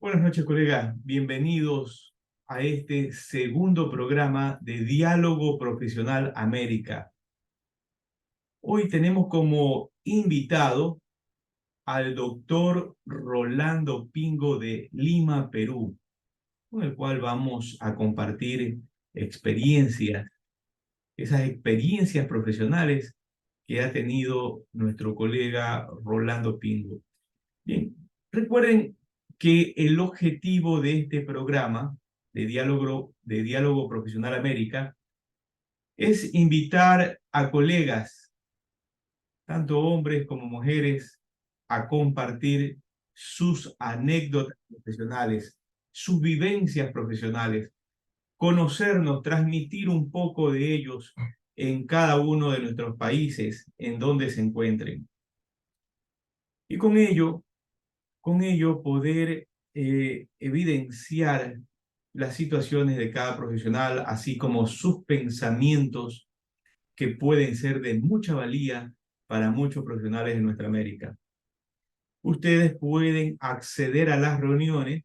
Buenas noches, colegas. Bienvenidos a este segundo programa de Diálogo Profesional América. Hoy tenemos como invitado al doctor Rolando Pingo de Lima, Perú, con el cual vamos a compartir experiencias, esas experiencias profesionales que ha tenido nuestro colega Rolando Pingo. Bien, recuerden que el objetivo de este programa de Diálogo Profesional América es invitar a colegas, tanto hombres como mujeres, a compartir sus anécdotas profesionales, sus vivencias profesionales, conocernos, transmitir un poco de ellos en cada uno de nuestros países en donde se encuentren. Y con ello poder evidenciar las situaciones de cada profesional, así como sus pensamientos que pueden ser de mucha valía para muchos profesionales de nuestra América. Ustedes pueden acceder a las reuniones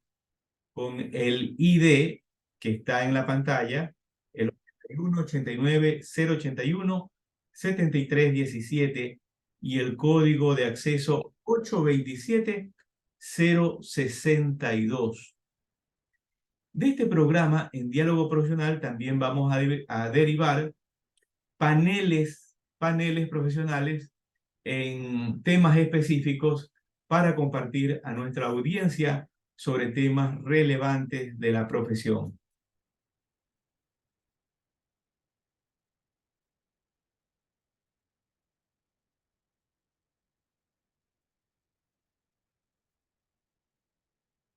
con el ID que está en la pantalla, el 81 89 081 73 17 y el código de acceso 827 062. De este programa en Diálogo Profesional también vamos a derivar paneles profesionales en temas específicos para compartir a nuestra audiencia sobre temas relevantes de la profesión.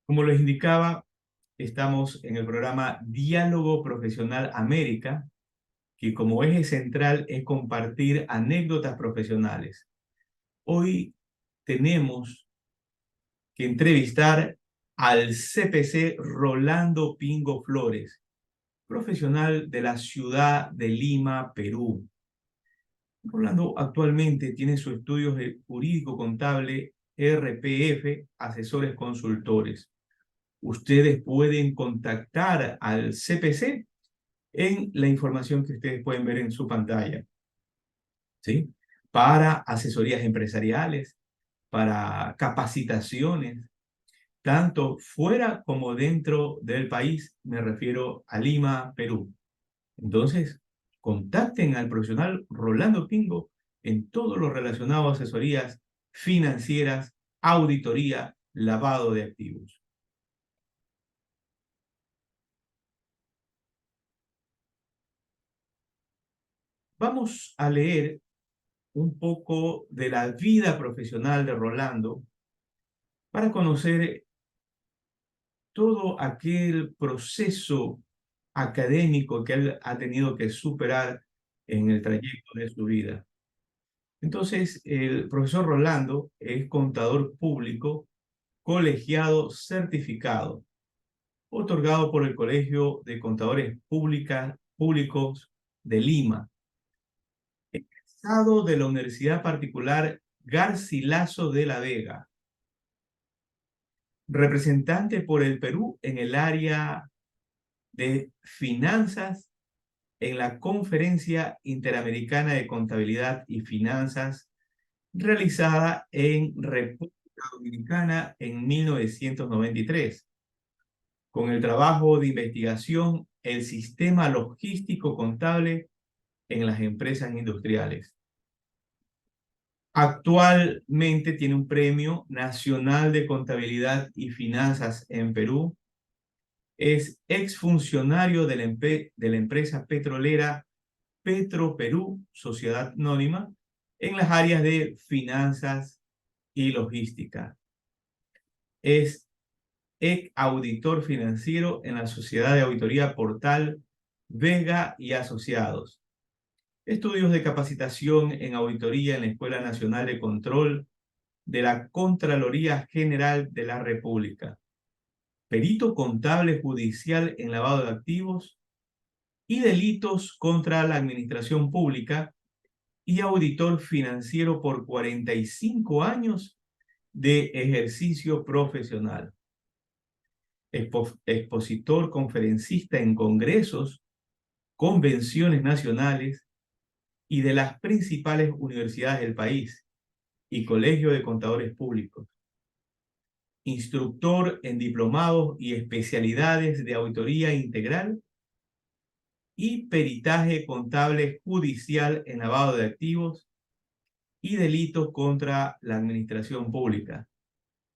Como les indicaba, estamos en el programa Diálogo Profesional América, que como eje central es compartir anécdotas profesionales. Hoy tenemos que entrevistar al CPC Rolando Pingo Flores, profesional de la ciudad de Lima, Perú. Rolando actualmente tiene su estudio jurídico contable RPF, asesores consultores. Ustedes pueden contactar al CPC en la información que ustedes pueden ver en su pantalla, ¿sí? Para asesorías empresariales, para capacitaciones, tanto fuera como dentro del país, me refiero a Lima, Perú. Entonces, contacten al profesional Rolando Pingo en todo lo relacionado a asesorías financieras, auditoría, lavado de activos. Vamos a leer un poco de la vida profesional de Rolando para conocer todo aquel proceso académico que él ha tenido que superar en el trayecto de su vida. Entonces, el profesor Rolando es contador público, colegiado certificado, otorgado por el Colegio de Contadores Públicos de Lima, egresado de la Universidad Particular Garcilaso de la Vega, representante por el Perú en el área de finanzas en la Conferencia Interamericana de Contabilidad y Finanzas realizada en República Dominicana en 1993, con el trabajo de investigación El Sistema Logístico Contable en las Empresas Industriales. Actualmente tiene un Premio Nacional de Contabilidad y Finanzas en Perú. Es exfuncionario de la empresa petrolera Petroperú, Sociedad Anónima, en las áreas de finanzas y logística. Es auditor financiero en la Sociedad de Auditoría Portal Vega y Asociados. Estudios de capacitación en auditoría en la Escuela Nacional de Control de la Contraloría General de la República. Perito contable judicial en lavado de activos y delitos contra la administración pública y auditor financiero por 45 años de ejercicio profesional. expositor, conferencista en congresos, convenciones nacionales y de las principales universidades del país y Colegio de Contadores Públicos. Instructor en diplomados y especialidades de auditoría integral y peritaje contable judicial en lavado de activos y delitos contra la administración pública.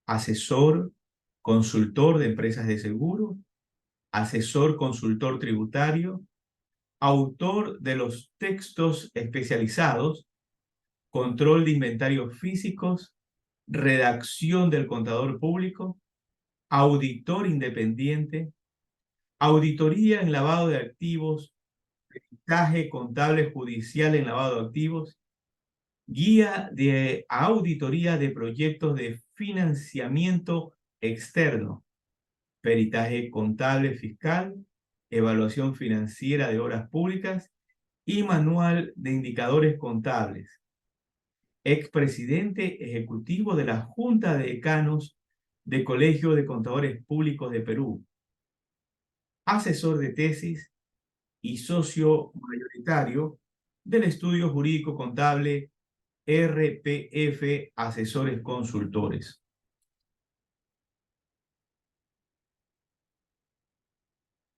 Asesor, consultor de empresas de seguro, asesor consultor tributario, autor de los textos especializados, control de inventarios físicos, redacción del contador público, auditor independiente, auditoría en lavado de activos, peritaje contable judicial en lavado de activos, guía de auditoría de proyectos de financiamiento externo, peritaje contable fiscal, evaluación financiera de obras públicas y manual de indicadores contables. Expresidente ejecutivo de la Junta de Decanos del Colegio de Contadores Públicos de Perú. Asesor de tesis y socio mayoritario del estudio jurídico contable RPF Asesores Consultores.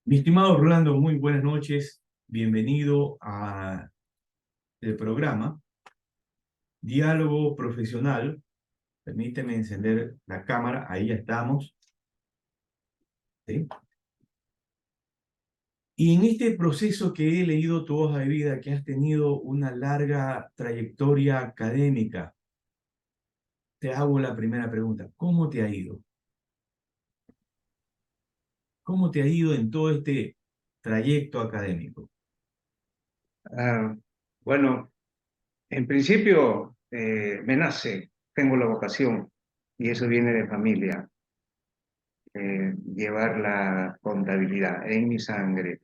Mi estimado Rolando, muy buenas noches. Bienvenido al programa Diálogo Profesional. Permíteme encender la cámara, ahí ya estamos. ¿Sí? Y en este proceso que he leído tu hoja de vida, que has tenido una larga trayectoria académica, te hago la primera pregunta. ¿Cómo te ha ido? ¿Cómo te ha ido en todo este trayecto académico? Ah, bueno, en principio me nace, tengo la vocación y eso viene de familia, llevar la contabilidad en mi sangre.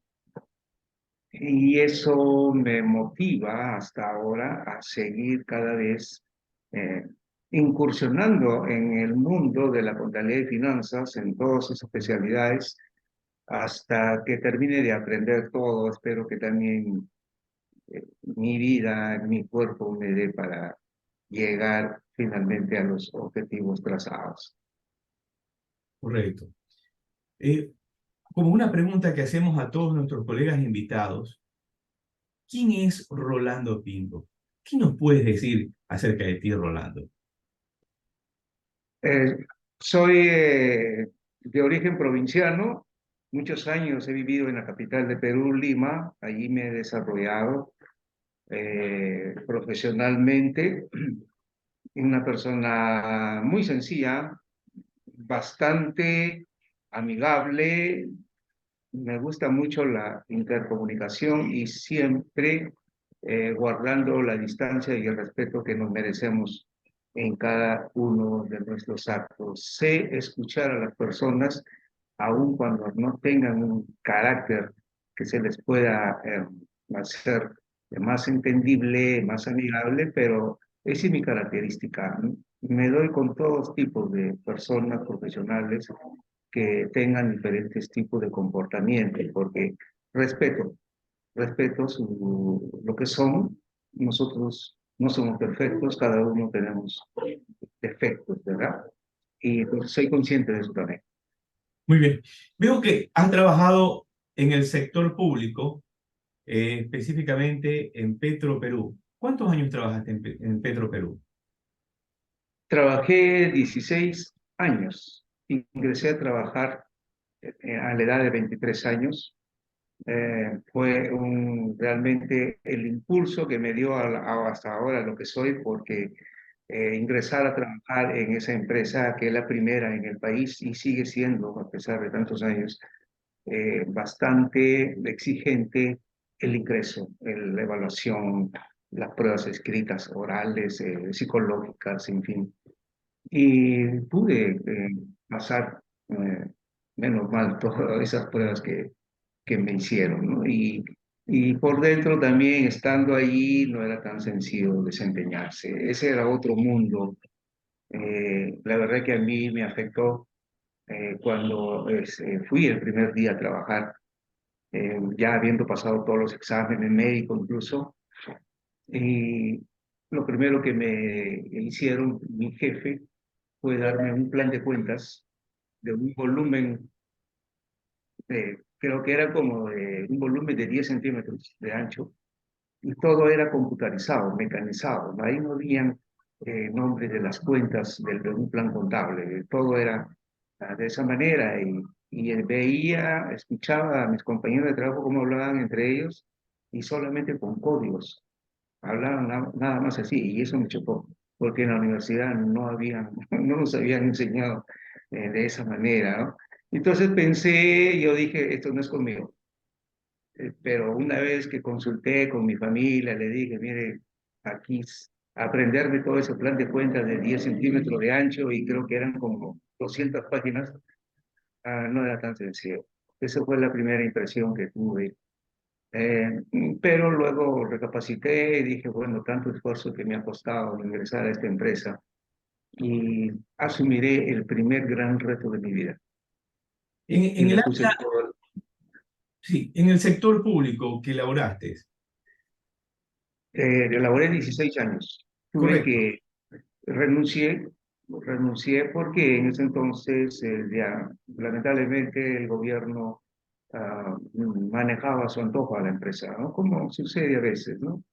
Y eso me motiva hasta ahora a seguir cada vez eh, incursionando en el mundo de la contabilidad y finanzas en todas sus especialidades hasta que termine de aprender todo. Espero que también mi vida, mi cuerpo me dé para llegar finalmente a los objetivos trazados. Correcto. Como una pregunta que hacemos a todos nuestros colegas invitados, ¿quién es Rolando Pinto? ¿Qué nos puedes decir acerca de ti, Rolando? Eh, Soy de origen provinciano, muchos años he vivido en la capital de Perú, Lima, allí me he desarrollado profesionalmente, una persona muy sencilla, bastante amigable. Me gusta mucho la intercomunicación y siempre guardando la distancia y el respeto que nos merecemos en cada uno de nuestros actos. Sé escuchar a las personas, aun cuando no tengan un carácter que se les pueda hacer más entendible, más amigable, pero esa es mi característica. Me doy con todos tipos de personas profesionales que tengan diferentes tipos de comportamiento, porque respeto, respeto lo que son. Nosotros no somos perfectos, cada uno tenemos defectos, ¿verdad? Y pues, soy consciente de eso también. Muy bien. Veo que has trabajado en el sector público, específicamente en Petro Perú. ¿Cuántos años trabajaste en Petro Perú? Trabajé 16 años, ingresé a trabajar a la edad de 23 años. Fue realmente el impulso que me dio hasta ahora lo que soy, porque ingresar a trabajar en esa empresa que es la primera en el país y sigue siendo, a pesar de tantos años, bastante exigente el ingreso, la evaluación, las pruebas escritas, orales, psicológicas, en fin. Y pude pasar, eh, menos mal, todas esas pruebas que me hicieron, ¿no? Y por dentro también, estando allí, no era tan sencillo desempeñarse. Ese era otro mundo. La verdad que a mí me afectó cuando fui el primer día a trabajar, ya habiendo pasado todos los exámenes médicos incluso, y lo primero que me hicieron mi jefe fue darme un plan de cuentas de un volumen, creo que era como de un volumen de 10 centímetros de ancho, y todo era computarizado, mecanizado. ¿No? Ahí no habían nombres de las cuentas de un plan contable, todo era de esa manera. Y veía, escuchaba a mis compañeros de trabajo cómo hablaban entre ellos y solamente con códigos. Hablaban nada más así, y eso me chocó, porque en la universidad no habían, no nos habían enseñado de esa manera, ¿no? Entonces pensé, yo dije, esto no es conmigo. Pero una vez que consulté con mi familia, le dije, mire, aquí aprenderme todo ese plan de cuentas de 10 centímetros de ancho y creo que eran como 200 páginas, no era tan sencillo. Esa fue la primera impresión que tuve. Eh, pero luego recapacité y dije, bueno, tanto esfuerzo que me ha costado ingresar a esta empresa y asumiré el primer gran reto de mi vida. Y En le el puse área, todo. sí, en el sector público que laboraste, Laboré 16 años. Tuve correcto. que renuncié, renuncié porque en ese entonces ya lamentablemente el gobierno manejaba a su antojo a la empresa, ¿no? Como sucede a veces, ¿no?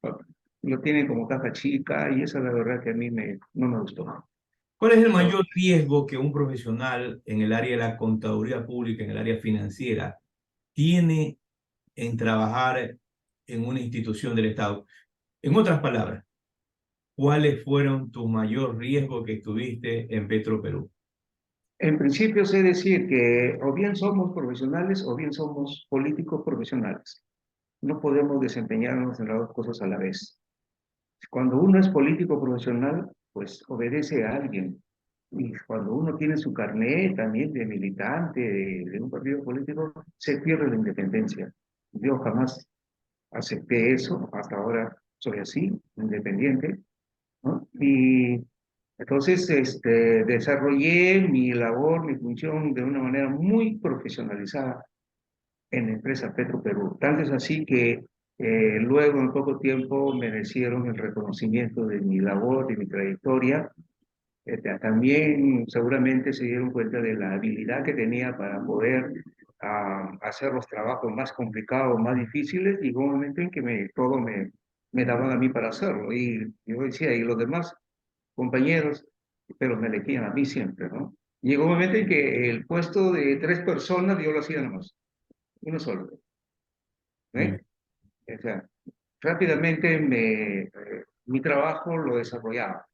Lo tienen como caja chica y esa es la verdad que a mí no me gustó. ¿Cuál es el No. mayor riesgo que un profesional en el área de la contaduría pública, en el área financiera, tiene en trabajar en una institución del Estado? En otras palabras, ¿cuáles fueron tus mayor riesgo que tuviste en Petroperú? En principio sé decir que o bien somos profesionales o bien somos políticos profesionales. No podemos desempeñarnos en las dos cosas a la vez. Cuando uno es político profesional, pues obedece a alguien. Y cuando uno tiene su carnet también de militante de un partido político, se pierde la independencia. Yo jamás acepté eso, hasta ahora soy así, independiente, ¿no? Y entonces desarrollé mi labor, mi función de una manera muy profesionalizada en la empresa Petroperú. Tanto es así que luego en poco tiempo merecieron el reconocimiento de mi labor, de mi trayectoria. También seguramente se dieron cuenta de la habilidad que tenía para poder hacer los trabajos más complicados, más difíciles, y hubo un momento en que todo me daban a mí para hacerlo. Y yo decía, y los demás compañeros, pero me elegían a mí siempre, ¿no? Llegó un momento en que el puesto de 3 personas yo lo hacía nomás, uno solo. Muy ¿Eh? bien. O sea, rápidamente mi trabajo lo desarrollaba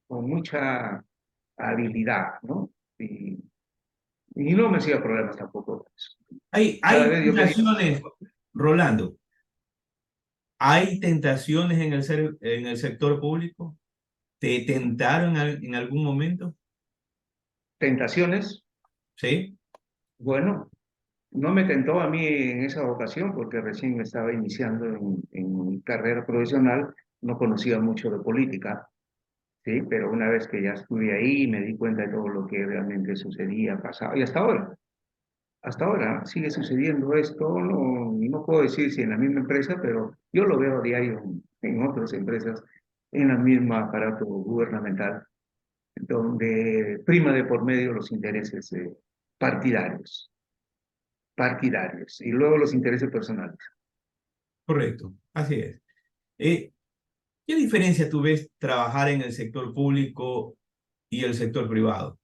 con mucha habilidad, ¿no? Y no me hacía problemas tampoco. Cada Hay vez yo pedía, tentaciones, Rolando, hay tentaciones en en el sector público. ¿Te tentaron en algún momento? tentaciones. ¿Sí? Bueno, no me tentó a mí en esa ocasión porque recién me estaba iniciando en mi carrera profesional, no conocía mucho de política, ¿sí? Pero una vez que ya estuve ahí me di cuenta de todo lo que realmente sucedía, pasaba, y hasta ahora sigue sucediendo esto, no puedo decir si en la misma empresa, pero yo lo veo a diario en otras empresas, en el mismo aparato gubernamental, donde prima de por medio los intereses partidarios, partidarios, y luego los intereses personales. Correcto, así es. Eh, ¿Qué diferencia tú ves trabajar en el sector público y el sector privado?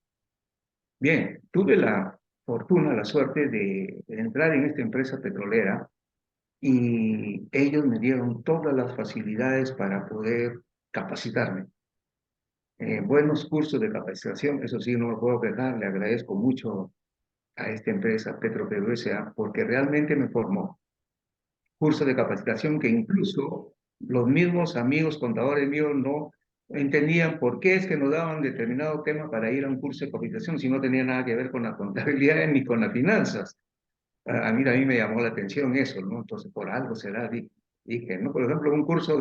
Bien, tuve la fortuna, la suerte de entrar en esta empresa petrolera y ellos me dieron todas las facilidades para poder capacitarme. Buenos cursos de capacitación, eso sí, no lo puedo quejar, le agradezco mucho a esta empresa Petroperú S.A. porque realmente me formó. Curso de capacitación que incluso los mismos amigos contadores míos no entendían por qué es que nos daban determinado tema para ir a un curso de capacitación si no tenía nada que ver con la contabilidad ni con las finanzas. A mí me llamó la atención eso, ¿no? Entonces, por algo será, dije, ¿no? Por ejemplo, un curso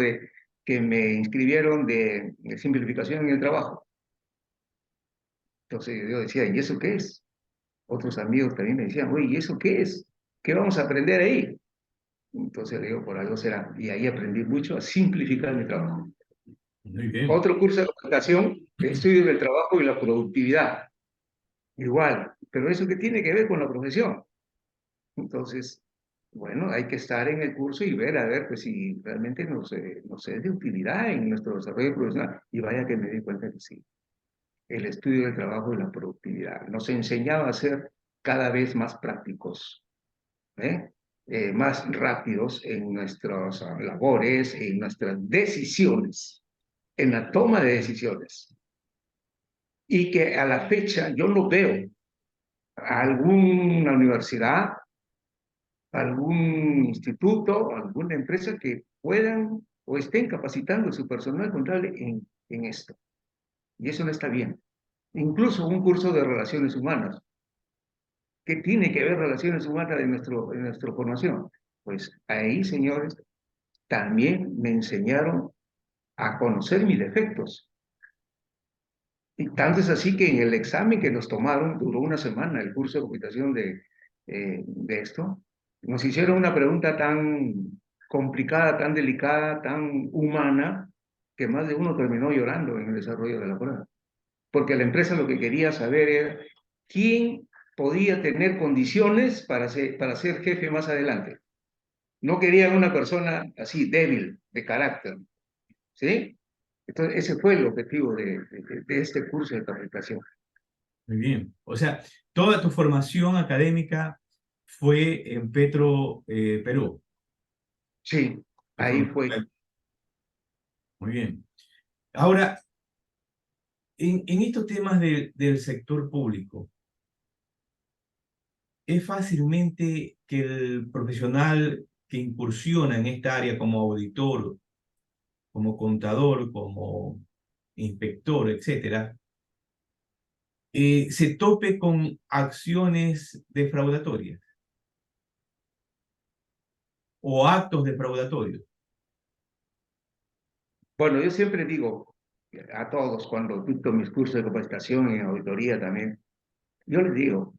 que me inscribieron de simplificación en el trabajo. Entonces yo decía, ¿y eso qué es? otros amigos también me decían, oye, ¿y eso qué es? ¿Qué vamos a aprender ahí? Entonces le digo, por algo será. Y ahí aprendí mucho a simplificar mi trabajo. Muy bien. Otro curso de capacitación, estudio del trabajo y la productividad. Igual, pero eso que tiene que ver con la profesión. Entonces, bueno, hay que estar en el curso y ver, a ver, pues si realmente nos es de utilidad en nuestro desarrollo profesional. Y vaya que me di cuenta que sí. El estudio del trabajo y la productividad nos enseñaba a ser cada vez más prácticos, ¿eh? Más rápidos en nuestras labores, en nuestras decisiones, en la toma de decisiones. Y que a la fecha yo no veo a alguna universidad, algún instituto, alguna empresa que puedan o estén capacitando a su personal contable en esto. Y eso no está bien. Incluso un curso de relaciones humanas. ¿Qué tiene que ver relaciones humanas en nuestra formación? Pues ahí, señores, también me enseñaron a conocer mis defectos. Y tanto es así que en el examen que nos tomaron, duró una semana el curso de computación de esto, nos hicieron una pregunta tan complicada, tan delicada, tan humana, que más de uno terminó llorando en el desarrollo de la prueba. Porque la empresa lo que quería saber era quién podía tener condiciones para ser jefe más adelante. No querían una persona así débil, de carácter, ¿sí? Entonces, ese fue el objetivo de este curso de capacitación. Muy bien. O sea, toda tu formación académica fue en Petro, Perú. Sí, Tu ahí fue. formación. Muy bien. Ahora, en estos temas del sector público, ¿es fácilmente que el profesional que incursiona en esta área como auditor, como contador, como inspector, etcétera, se tope con acciones defraudatorias o actos defraudatorios? Bueno, yo siempre digo a todos cuando dicto mis cursos de capacitación en auditoría también, yo les digo,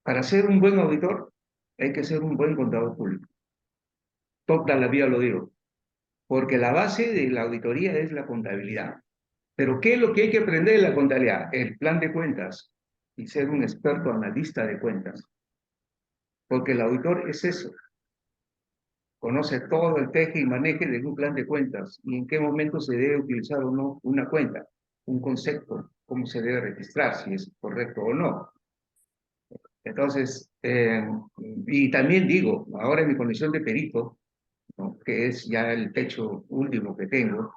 para ser un buen auditor hay que ser un buen contador público. Toda la vida lo digo, porque la base de la auditoría es la contabilidad. Pero ¿qué es lo que hay que aprender de la contabilidad? El plan de cuentas y ser un experto analista de cuentas. Porque el auditor es eso, conoce todo el teje y maneje de un plan de cuentas y en qué momento se debe utilizar o no una cuenta, un concepto, cómo se debe registrar, si es correcto o no. Entonces, y también digo, ahora en mi condición de perito, ¿no?, que es ya el techo último que tengo,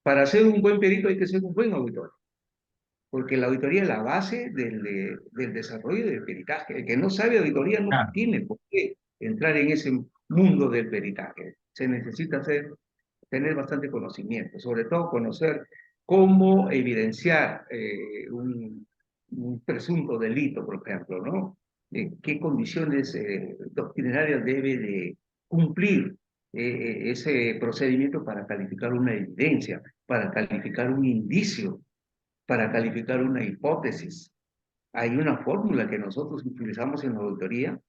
para ser un buen perito hay que ser un buen auditor, porque la auditoría es la base del desarrollo del peritaje. El que no sabe auditoría no Claro. tiene por qué entrar en ese mundo del peritaje. Se necesita tener bastante conocimiento, sobre todo conocer cómo evidenciar un presunto delito, por ejemplo, ¿no? Qué condiciones doctrinarias debe de cumplir ese procedimiento para calificar una evidencia, para calificar un indicio, para calificar una hipótesis. Hay una fórmula que nosotros utilizamos en la auditoría,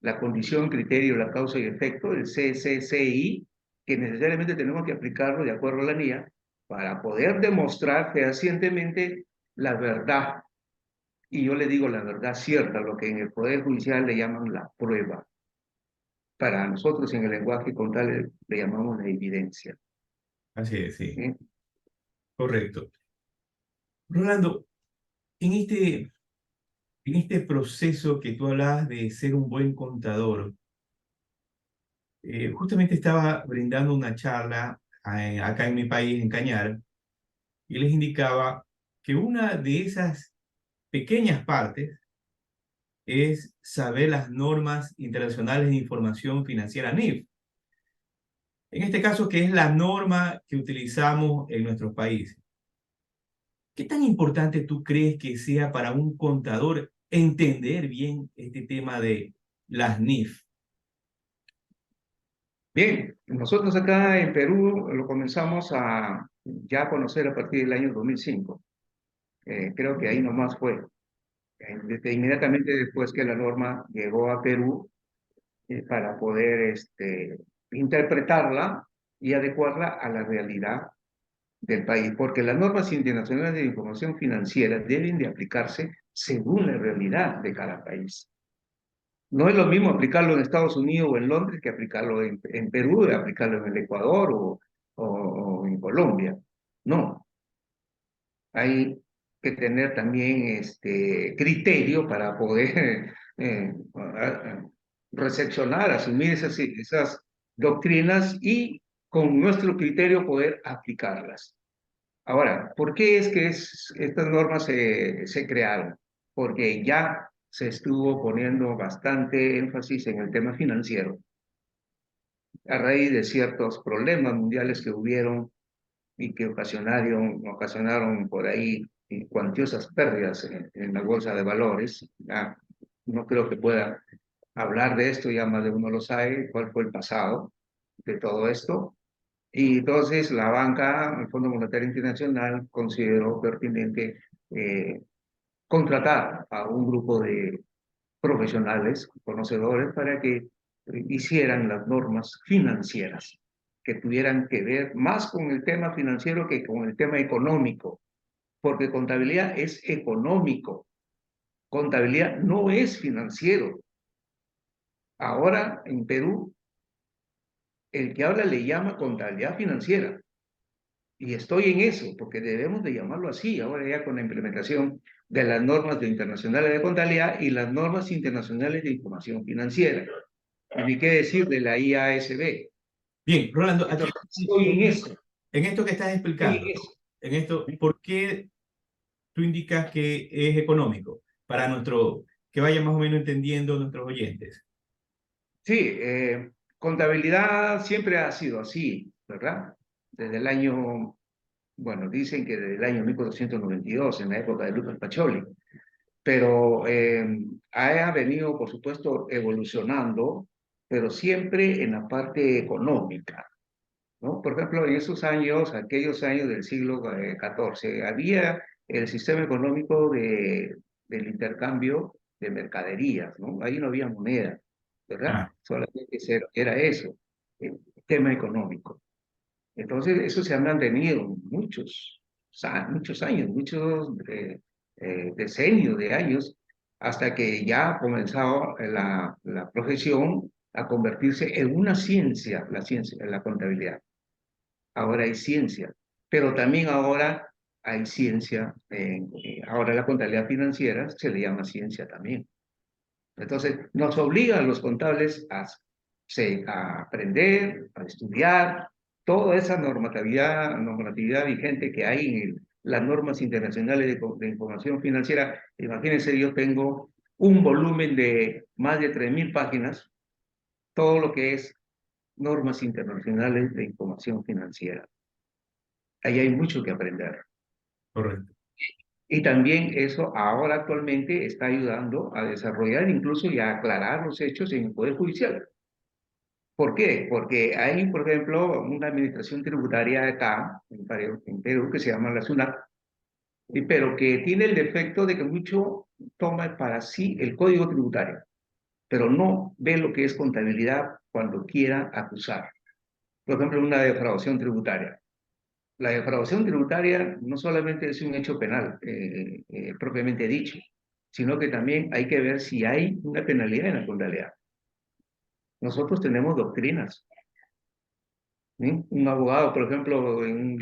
la condición, criterio, la causa y efecto, el CCCI, que necesariamente tenemos que aplicarlo de acuerdo a la NIA para poder demostrar fehacientemente la verdad. Y yo le digo la verdad cierta, lo que en el Poder Judicial le llaman la prueba. Para nosotros en el lenguaje contable le llamamos la evidencia. Así es, sí. ¿Sí? Correcto. Rolando, en este proceso que tú hablabas de ser un buen contador, justamente estaba brindando una charla acá en mi país, en Cañar, y les indicaba que una de esas pequeñas partes es saber las normas internacionales de información financiera NIF. En este caso, que es la norma que utilizamos en nuestros países. ¿Qué tan importante tú crees que sea para un contador entender bien este tema de las NIF? Bien, nosotros acá en Perú lo comenzamos a ya conocer a partir del año 2005. Creo que ahí nomás fue. Inmediatamente después que la norma llegó a Perú, para poder interpretarla y adecuarla a la realidad del país, porque las normas internacionales de información financiera deben de aplicarse según la realidad de cada país. No es lo mismo aplicarlo en Estados Unidos o en Londres que aplicarlo en Perú, y aplicarlo en el Ecuador o en Colombia. No, hay que tener también criterio para poder recepcionar, asumir esas doctrinas y con nuestro criterio poder aplicarlas. Ahora, ¿por qué es que estas normas se crearon? Porque ya se estuvo poniendo bastante énfasis en el tema financiero a raíz de ciertos problemas mundiales que hubieron y que ocasionaron por ahí cuantiosas pérdidas en la bolsa de valores. No creo que pueda hablar de esto, ya más de uno lo sabe, cuál fue el pasado de todo esto. Y entonces la banca, el Fondo Monetario Internacional, consideró pertinente contratar a un grupo de profesionales, conocedores, para que hicieran las normas financieras, que tuvieran que ver más con el tema financiero que con el tema económico, porque contabilidad es económico, contabilidad no es financiero. Ahora en Perú, el que habla le llama contabilidad financiera. Y estoy en eso, porque debemos de llamarlo así, ahora ya con la implementación de las normas internacionales de contabilidad y las normas internacionales de información financiera. Y ni qué decir de la IASB. Bien, Rolando, aquí Entonces, estoy en eso, en esto que estás estoy explicando, en eso. en esto, ¿por qué tú indicas que es económico para que vayan más o menos entendiendo nuestros oyentes? Sí, contabilidad siempre ha sido así, ¿verdad? Desde el año, bueno, dicen que desde el año 1492, en la época de Lucas Pacioli, pero ha venido, por supuesto, evolucionando, pero siempre en la parte económica, ¿no? Por ejemplo, en esos años, aquellos años del siglo XIV, había el sistema económico del intercambio de mercaderías, ¿no? Ahí no había moneda, ¿verdad? Ah, Solamente era eso, el tema económico. Entonces, eso se ha mantenido muchos años, muchos decenios de años, hasta que ya ha comenzado la profesión a convertirse en una ciencia, la contabilidad. Ahora hay ciencia, pero también ahora hay ciencia, ahora la contabilidad financiera se le llama ciencia también. Entonces, nos obliga a los contables a aprender, a estudiar toda esa normatividad vigente que hay en las normas internacionales de información financiera. Imagínense, yo tengo un volumen de más de 3.000 páginas, todo lo que es normas internacionales de información financiera. Ahí hay mucho que aprender. correcto. Y también eso ahora actualmente está ayudando a desarrollar incluso y a aclarar los hechos en el Poder Judicial. ¿Por qué? Porque hay, por ejemplo, una administración tributaria acá, en Perú, que se llama la SUNAT, pero que tiene el defecto de que mucho toma para sí el código tributario, pero no ve lo que es contabilidad cuando quiera acusar. Por ejemplo, una defraudación tributaria. La defraudación tributaria no solamente es un hecho penal propiamente dicho, sino que también hay que ver si hay una penalidad en la contabilidad. Nosotros tenemos doctrinas. ¿Sí? Un abogado, por ejemplo, en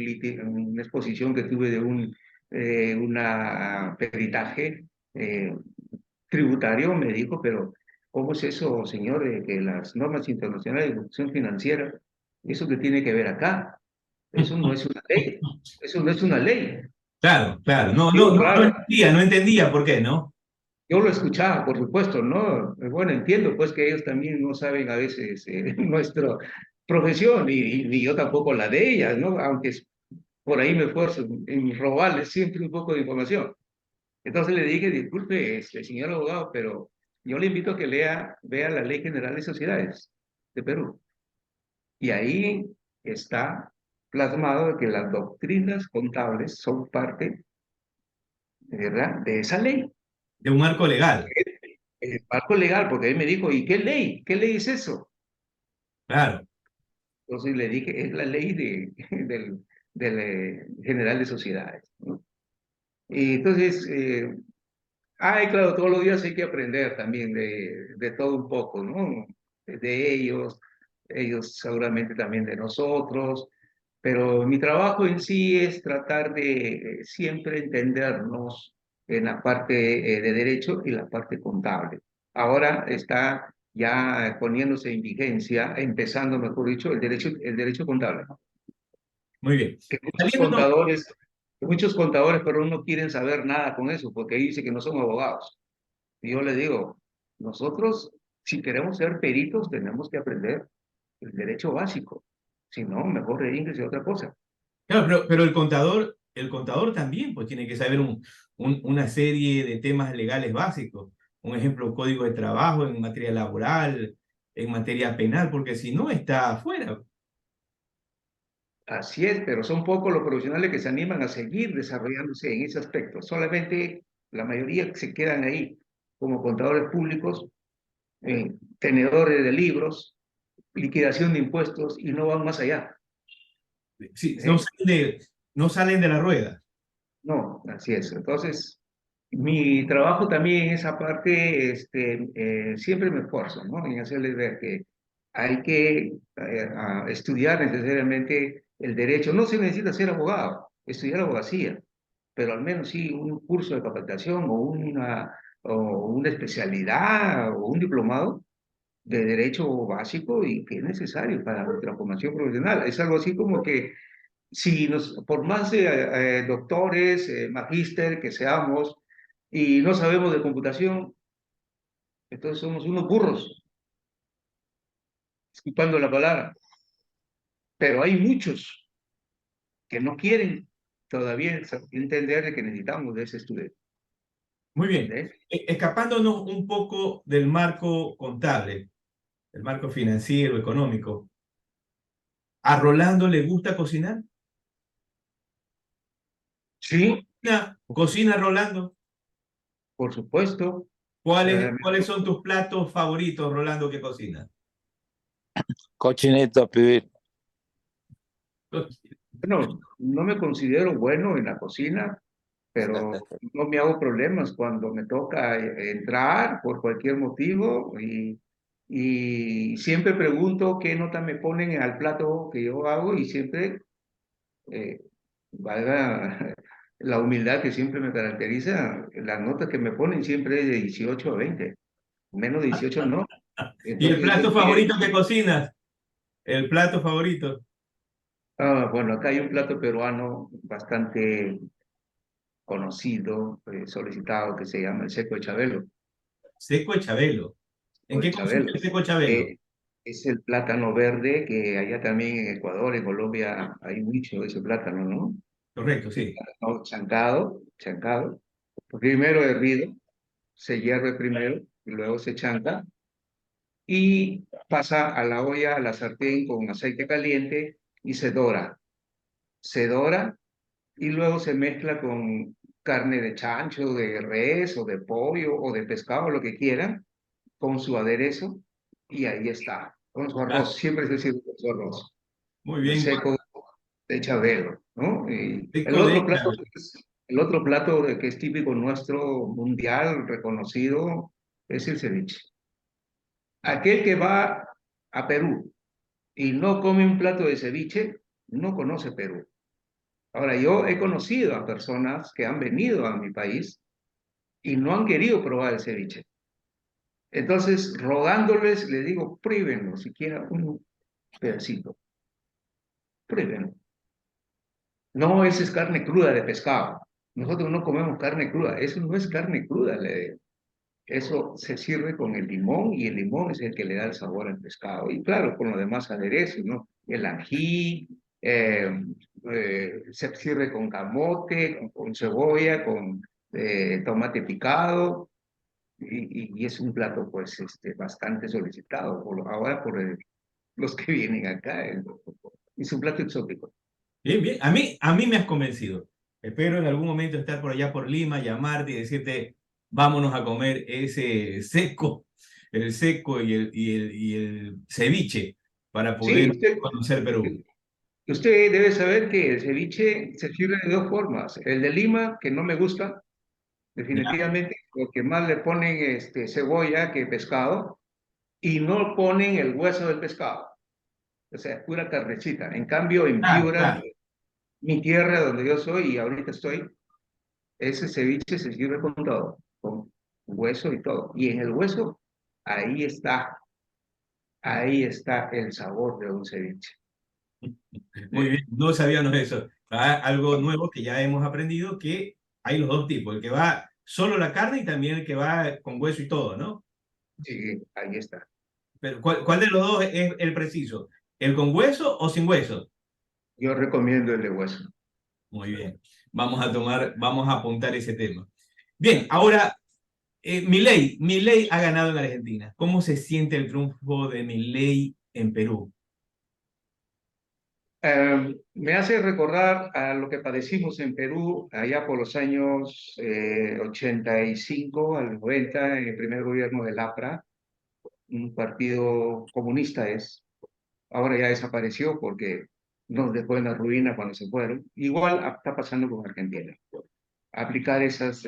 una exposición que tuve de una peritaje tributario, me dijo, pero ¿cómo es eso, señor, de que las normas internacionales de educación financiera, eso que tiene que ver acá? Eso no es una ley, eso no es una ley. Claro, claro. No, no, Digo, no, raro, no entendía por qué, ¿no? yo lo escuchaba, por supuesto, ¿no? Bueno, entiendo pues que ellos también no saben a veces nuestra profesión y ni yo tampoco la de ellas, ¿no? Aunque por ahí me esfuerzo en robarles siempre un poco de información. Entonces le dije, disculpe, señor abogado, pero yo le invito a que vea la Ley General de Sociedades de Perú. Y ahí está plasmado que las doctrinas contables son parte, ¿verdad?, de esa ley. de un marco legal. El marco legal, porque él me dijo, ¿y qué ley? ¿Qué ley es eso? Claro. Entonces le dije, es la ley del General de Sociedades, ¿no? Y entonces, ay, claro, todos los días hay que aprender también de todo un poco, ¿no? De ellos seguramente también de nosotros, pero mi trabajo en sí es tratar de siempre entendernos en la parte de derecho y la parte contable. Ahora está ya poniéndose en vigencia, empezando, mejor dicho, el derecho contable, Muy bien. que Saliéndonos, muchos contadores, pero no quieren saber nada con eso, porque ahí dice que no son abogados. Y yo le digo, nosotros, si queremos ser peritos, tenemos que aprender el derecho básico. Si no, mejor dedíquese a otra cosa. claro, pero el contador también pues tiene que saber una serie de temas legales básicos. Un ejemplo, código de trabajo en materia laboral, en materia penal, porque si no está afuera. Así es, pero son pocos los profesionales que se animan a seguir desarrollándose en ese aspecto. Solamente la mayoría se quedan ahí como contadores públicos, tenedores de libros, liquidación de impuestos y no van más allá. Sí, ¿Eh? no salen de la rueda. No, así es. Entonces, mi trabajo también en esa parte, siempre me esfuerzo, ¿no? En hacerles ver que hay que estudiar necesariamente el derecho. No se necesita ser abogado, estudiar abogacía, pero al menos sí un curso de capacitación o una especialidad o un diplomado de derecho básico y que es necesario para nuestra formación profesional. Es algo así como que si por más doctores, magíster que seamos y no sabemos de computación, entonces somos unos burros, disculpando la palabra. Pero hay muchos que no quieren todavía entender de que necesitamos de ese estudio. Muy bien. ¿Ves? Escapándonos un poco del marco contable, del marco financiero, económico. ¿A Rolando le gusta cocinar? Sí, ¿Cocina Rolando? por supuesto. ¿Cuáles son tus platos favoritos, Rolando, que cocina? Cochinita pibil. Bueno, no me considero bueno en la cocina, pero no me hago problemas cuando me toca entrar por cualquier motivo y siempre pregunto qué nota me ponen al plato que yo hago y siempre, eh, valga la humildad que siempre me caracteriza, las notas que me ponen siempre es de 18 a 20, menos de 18 no. ¿Y el Entonces, plato favorito que cocinas? ¿El plato favorito? bueno, acá hay un plato peruano bastante conocido, solicitado, que se llama el seco de Chabelo. Seco de Chabelo. ¿En O de qué consiste Chabelo. el seco de Chabelo? Es el plátano verde que allá también en Ecuador, en Colombia, hay mucho de ese plátano, ¿no? Correcto, sí. No, chancado. Primero hervido, se hierve primero y luego se chanca y pasa a la olla, a la sartén con aceite caliente y se dora. Se dora y luego se mezcla con carne de chancho, de res o de pollo o de pescado, lo que quieran, con su aderezo y ahí está, con su Ah, arroz, siempre se sirve con su arroz, muy el bien. seco de Chabelo, ¿no? Y Seco de Chabelo. el otro plato que es típico nuestro, mundial, reconocido, es el ceviche. Aquel que va a Perú y no come un plato de ceviche, no conoce Perú. Ahora, yo he conocido a personas que han venido a mi país y no han querido probar el ceviche. Entonces, rogándoles, les digo, pruébenlo, siquiera un pedacito, pruébenlo. No, esa es carne cruda de pescado. Nosotros no comemos carne cruda, eso no es carne cruda, eso se sirve con el limón y el limón es el que le da el sabor al pescado. Y claro, con los demás aderezos, ¿no? El ají, se sirve con camote, con cebolla, con tomate picado y es un plato pues bastante solicitado ahora por los que vienen acá. Es un plato exótico. Bien, bien. A mí me has convencido. Espero en algún momento estar por allá por Lima, llamarte y decirte, vámonos a comer ese seco, el seco y el ceviche para Sí, poder conocer Perú. usted debe saber que el ceviche se sirve de dos formas. El de Lima, que no me gusta, ¿Ya? definitivamente, porque más le ponen cebolla que pescado y no ponen el hueso del pescado. O sea, es pura carnecita. En cambio, en Claro, Piura, claro. mi tierra donde yo soy y ahorita estoy, ese ceviche se sirve con todo, con hueso y todo. Y en el hueso, ahí está, ahí está el sabor de un ceviche. Muy bien, ¿Eh? no sabíamos eso. Ah, algo nuevo que ya hemos aprendido, que hay los dos tipos, el que va solo la carne y también el que va con hueso y todo, ¿no? Sí, ahí está. Pero ¿cuál de los dos es el preciso? ¿El con hueso o sin hueso? Yo recomiendo el de hueso. Muy bien, vamos a apuntar ese tema. Bien, ahora, Milei ha ganado en Argentina. ¿Cómo se siente el triunfo de Milei en Perú? Me hace recordar a lo que padecimos en Perú allá por los años 85 al 90, en el primer gobierno del APRA, un partido comunista es. Ahora ya desapareció porque nos dejó en la ruina cuando se fueron. Igual está pasando con Argentina. Aplicar esas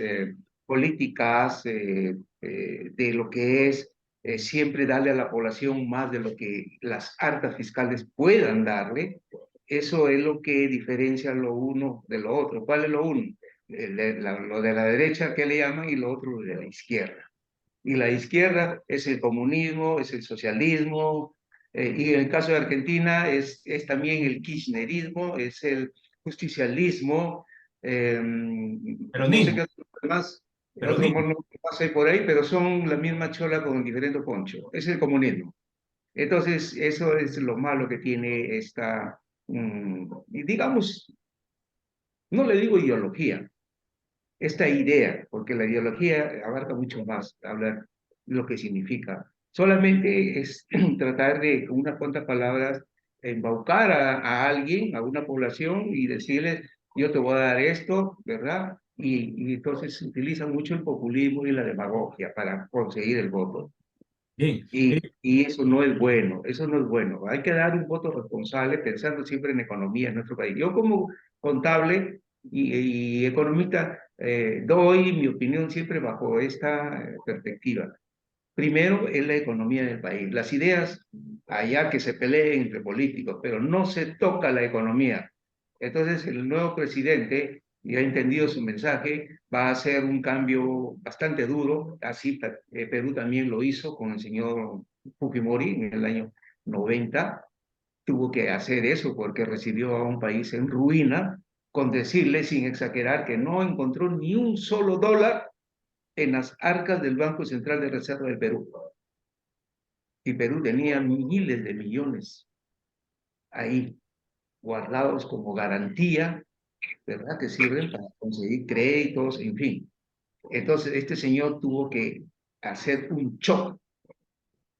políticas de lo que es siempre darle a la población más de lo que las arcas fiscales puedan darle, eso es lo que diferencia lo uno de lo otro. ¿Cuál es lo uno? Lo de la derecha que le llaman y lo otro de la izquierda. Y la izquierda es el comunismo, es el socialismo, y en el caso de Argentina es también el kirchnerismo, es el justicialismo, no sé Peronismo, qué otro peronismo. más hay por ahí, pero son la misma chola con diferente poncho, es el comunismo. Entonces, eso es lo malo que tiene esta, y digamos, no le digo ideología, esta idea, porque la ideología abarca mucho más, hablar lo que significa. Solamente es tratar de, con unas cuantas palabras, embaucar a alguien, a una población y decirles, yo te voy a dar esto, ¿verdad? Y entonces se utiliza mucho el populismo y la demagogia para conseguir el voto. Bien, Y eso no es bueno, eso no es bueno. Hay que dar un voto responsable pensando siempre en economía en nuestro país. Yo como contable y economista doy mi opinión siempre bajo esta perspectiva. Primero es la economía del país. Las ideas, allá que se peleen entre políticos, pero no se toca la economía. Entonces, el nuevo presidente, ya ha entendido su mensaje, va a hacer un cambio bastante duro. Así Perú también lo hizo con el señor Fujimori en el año 90. Tuvo que hacer eso porque recibió a un país en ruina, con decirle, sin exagerar, que no encontró ni un solo dólar en las arcas del Banco Central de Reserva del Perú. Y Perú tenía miles de millones ahí guardados como garantía, ¿verdad? Que sirven para conseguir créditos, en fin. Entonces, este señor tuvo que hacer un shock.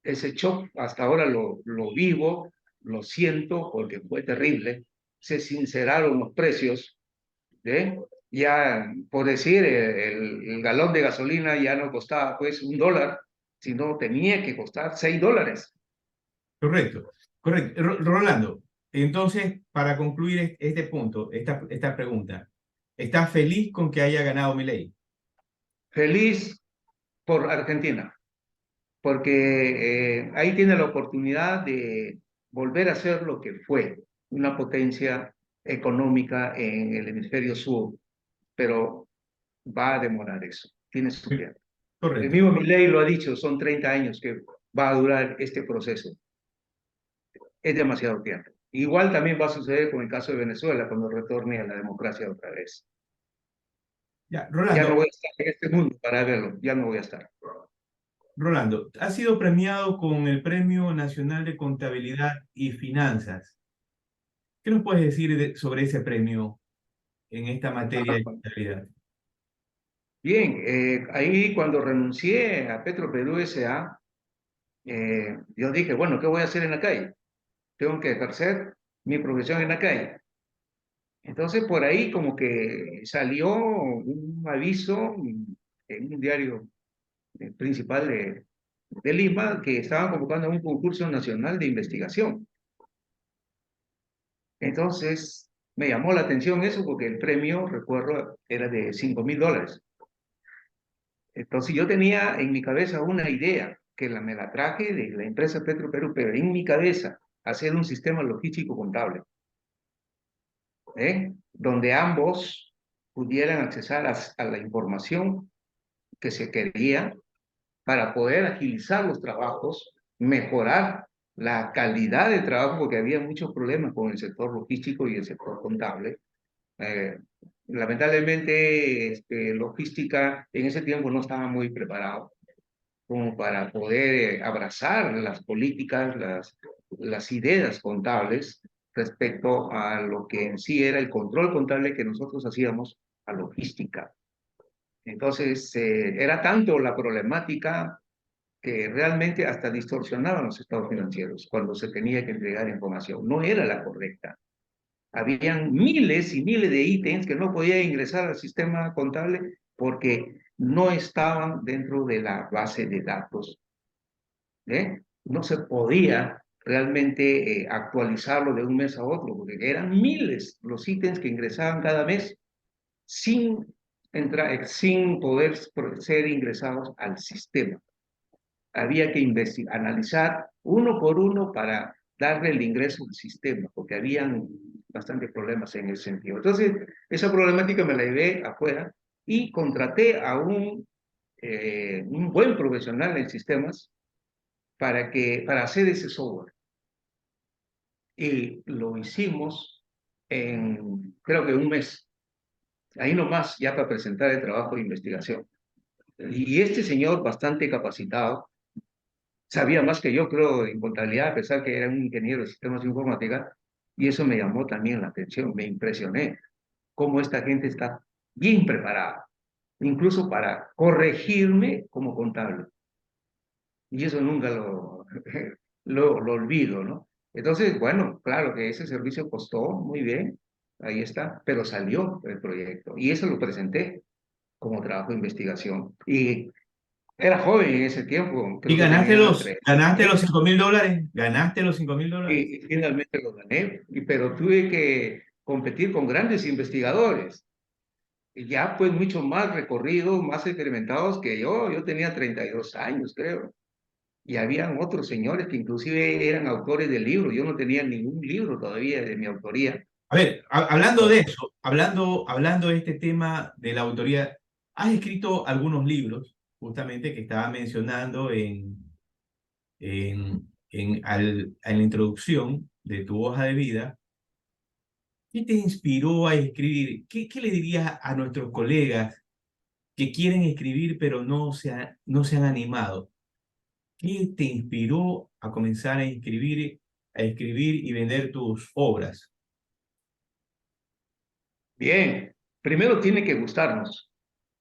Ese shock hasta ahora lo vivo, lo siento porque fue terrible. Se sinceraron los precios, ¿eh? Ya, por decir, el galón de gasolina ya no costaba pues $1, sino tenía que costar $6. correcto, correcto. Rolando, entonces, para concluir este punto, esta pregunta, ¿estás feliz con que haya ganado Milei? Feliz por Argentina, porque ahí tiene la oportunidad de volver a ser lo que fue, una potencia económica en el hemisferio sur, pero va a demorar eso, tiene su tiempo. El Correcto. mismo Milei lo ha dicho, son 30 años que va a durar este proceso, es demasiado tiempo. Igual también va a suceder con el caso de Venezuela cuando retorne a la democracia otra vez. Ya, Ya no Rolando, voy a estar en este mundo para verlo, ya no voy a estar. Rolando, has sido premiado con el Premio Nacional de Contabilidad y Finanzas. ¿Qué nos puedes decir sobre ese premio en esta materia de contabilidad? Bien, ahí cuando renuncié a Petroperú S.A., yo dije, bueno, ¿qué voy a hacer en la calle? Tengo que ejercer mi profesión en la calle. Entonces por ahí como que salió un aviso en un diario principal de Lima, que estaban convocando a un concurso nacional de investigación. Entonces, me llamó la atención eso porque el premio, recuerdo, era de $5,000. Entonces, yo tenía en mi cabeza una idea, que me la traje de la empresa Petroperú, pero en mi cabeza, hacer un sistema logístico contable, donde ambos pudieran accesar a la información que se quería para poder agilizar los trabajos, mejorar la calidad de trabajo, porque había muchos problemas con el sector logístico y el sector contable. Eh, Lamentablemente, logística en ese tiempo no estaba muy preparado como para poder abrazar las políticas, las ideas contables respecto a lo que en sí era el control contable que nosotros hacíamos a logística. Entonces, era tanto la problemática que realmente hasta distorsionaban los estados financieros cuando se tenía que entregar información. No era la correcta. Habían miles y miles de ítems que no podía ingresar al sistema contable porque no estaban dentro de la base de datos. No se podía realmente actualizarlo de un mes a otro, porque eran miles los ítems que ingresaban cada mes sin, sin poder ser ingresados al sistema. Había que investigar, analizar uno por uno para darle el ingreso al sistema, porque habían bastantes problemas en ese sentido. Entonces, esa problemática me la llevé afuera y contraté a un buen profesional en sistemas para hacer ese software. Y lo hicimos en, creo que un mes. Ahí nomás, ya para presentar el trabajo de investigación. Y este señor, bastante capacitado, sabía más que yo, creo, en contabilidad, a pesar que era un ingeniero de sistemas de informática, y eso me llamó también la atención, me impresioné cómo esta gente está bien preparada, incluso para corregirme como contable. Y eso nunca lo olvido, ¿no? Entonces, bueno, claro que ese servicio costó muy bien, ahí está, pero salió el proyecto, y eso lo presenté como trabajo de investigación. Y era joven en ese tiempo, ¿Y creo que tenía entre ganaste los $5,000? ¿Ganaste los $5,000? y finalmente lo gané, pero tuve que competir con grandes investigadores, y ya pues mucho más recorridos, más experimentados que yo tenía 32 años, creo, y habían otros señores que inclusive eran autores de libros, yo no tenía ningún libro todavía de mi autoría. A ver, hablando de eso, hablando de este tema de la autoría, has escrito algunos libros, justamente que estaba mencionando en la introducción de tu hoja de vida. ¿Qué te inspiró a escribir? ¿Qué le dirías a nuestros colegas que quieren escribir pero no se han animado? ¿Qué te inspiró a comenzar a escribir y vender tus obras? Bien, primero tiene que gustarnos,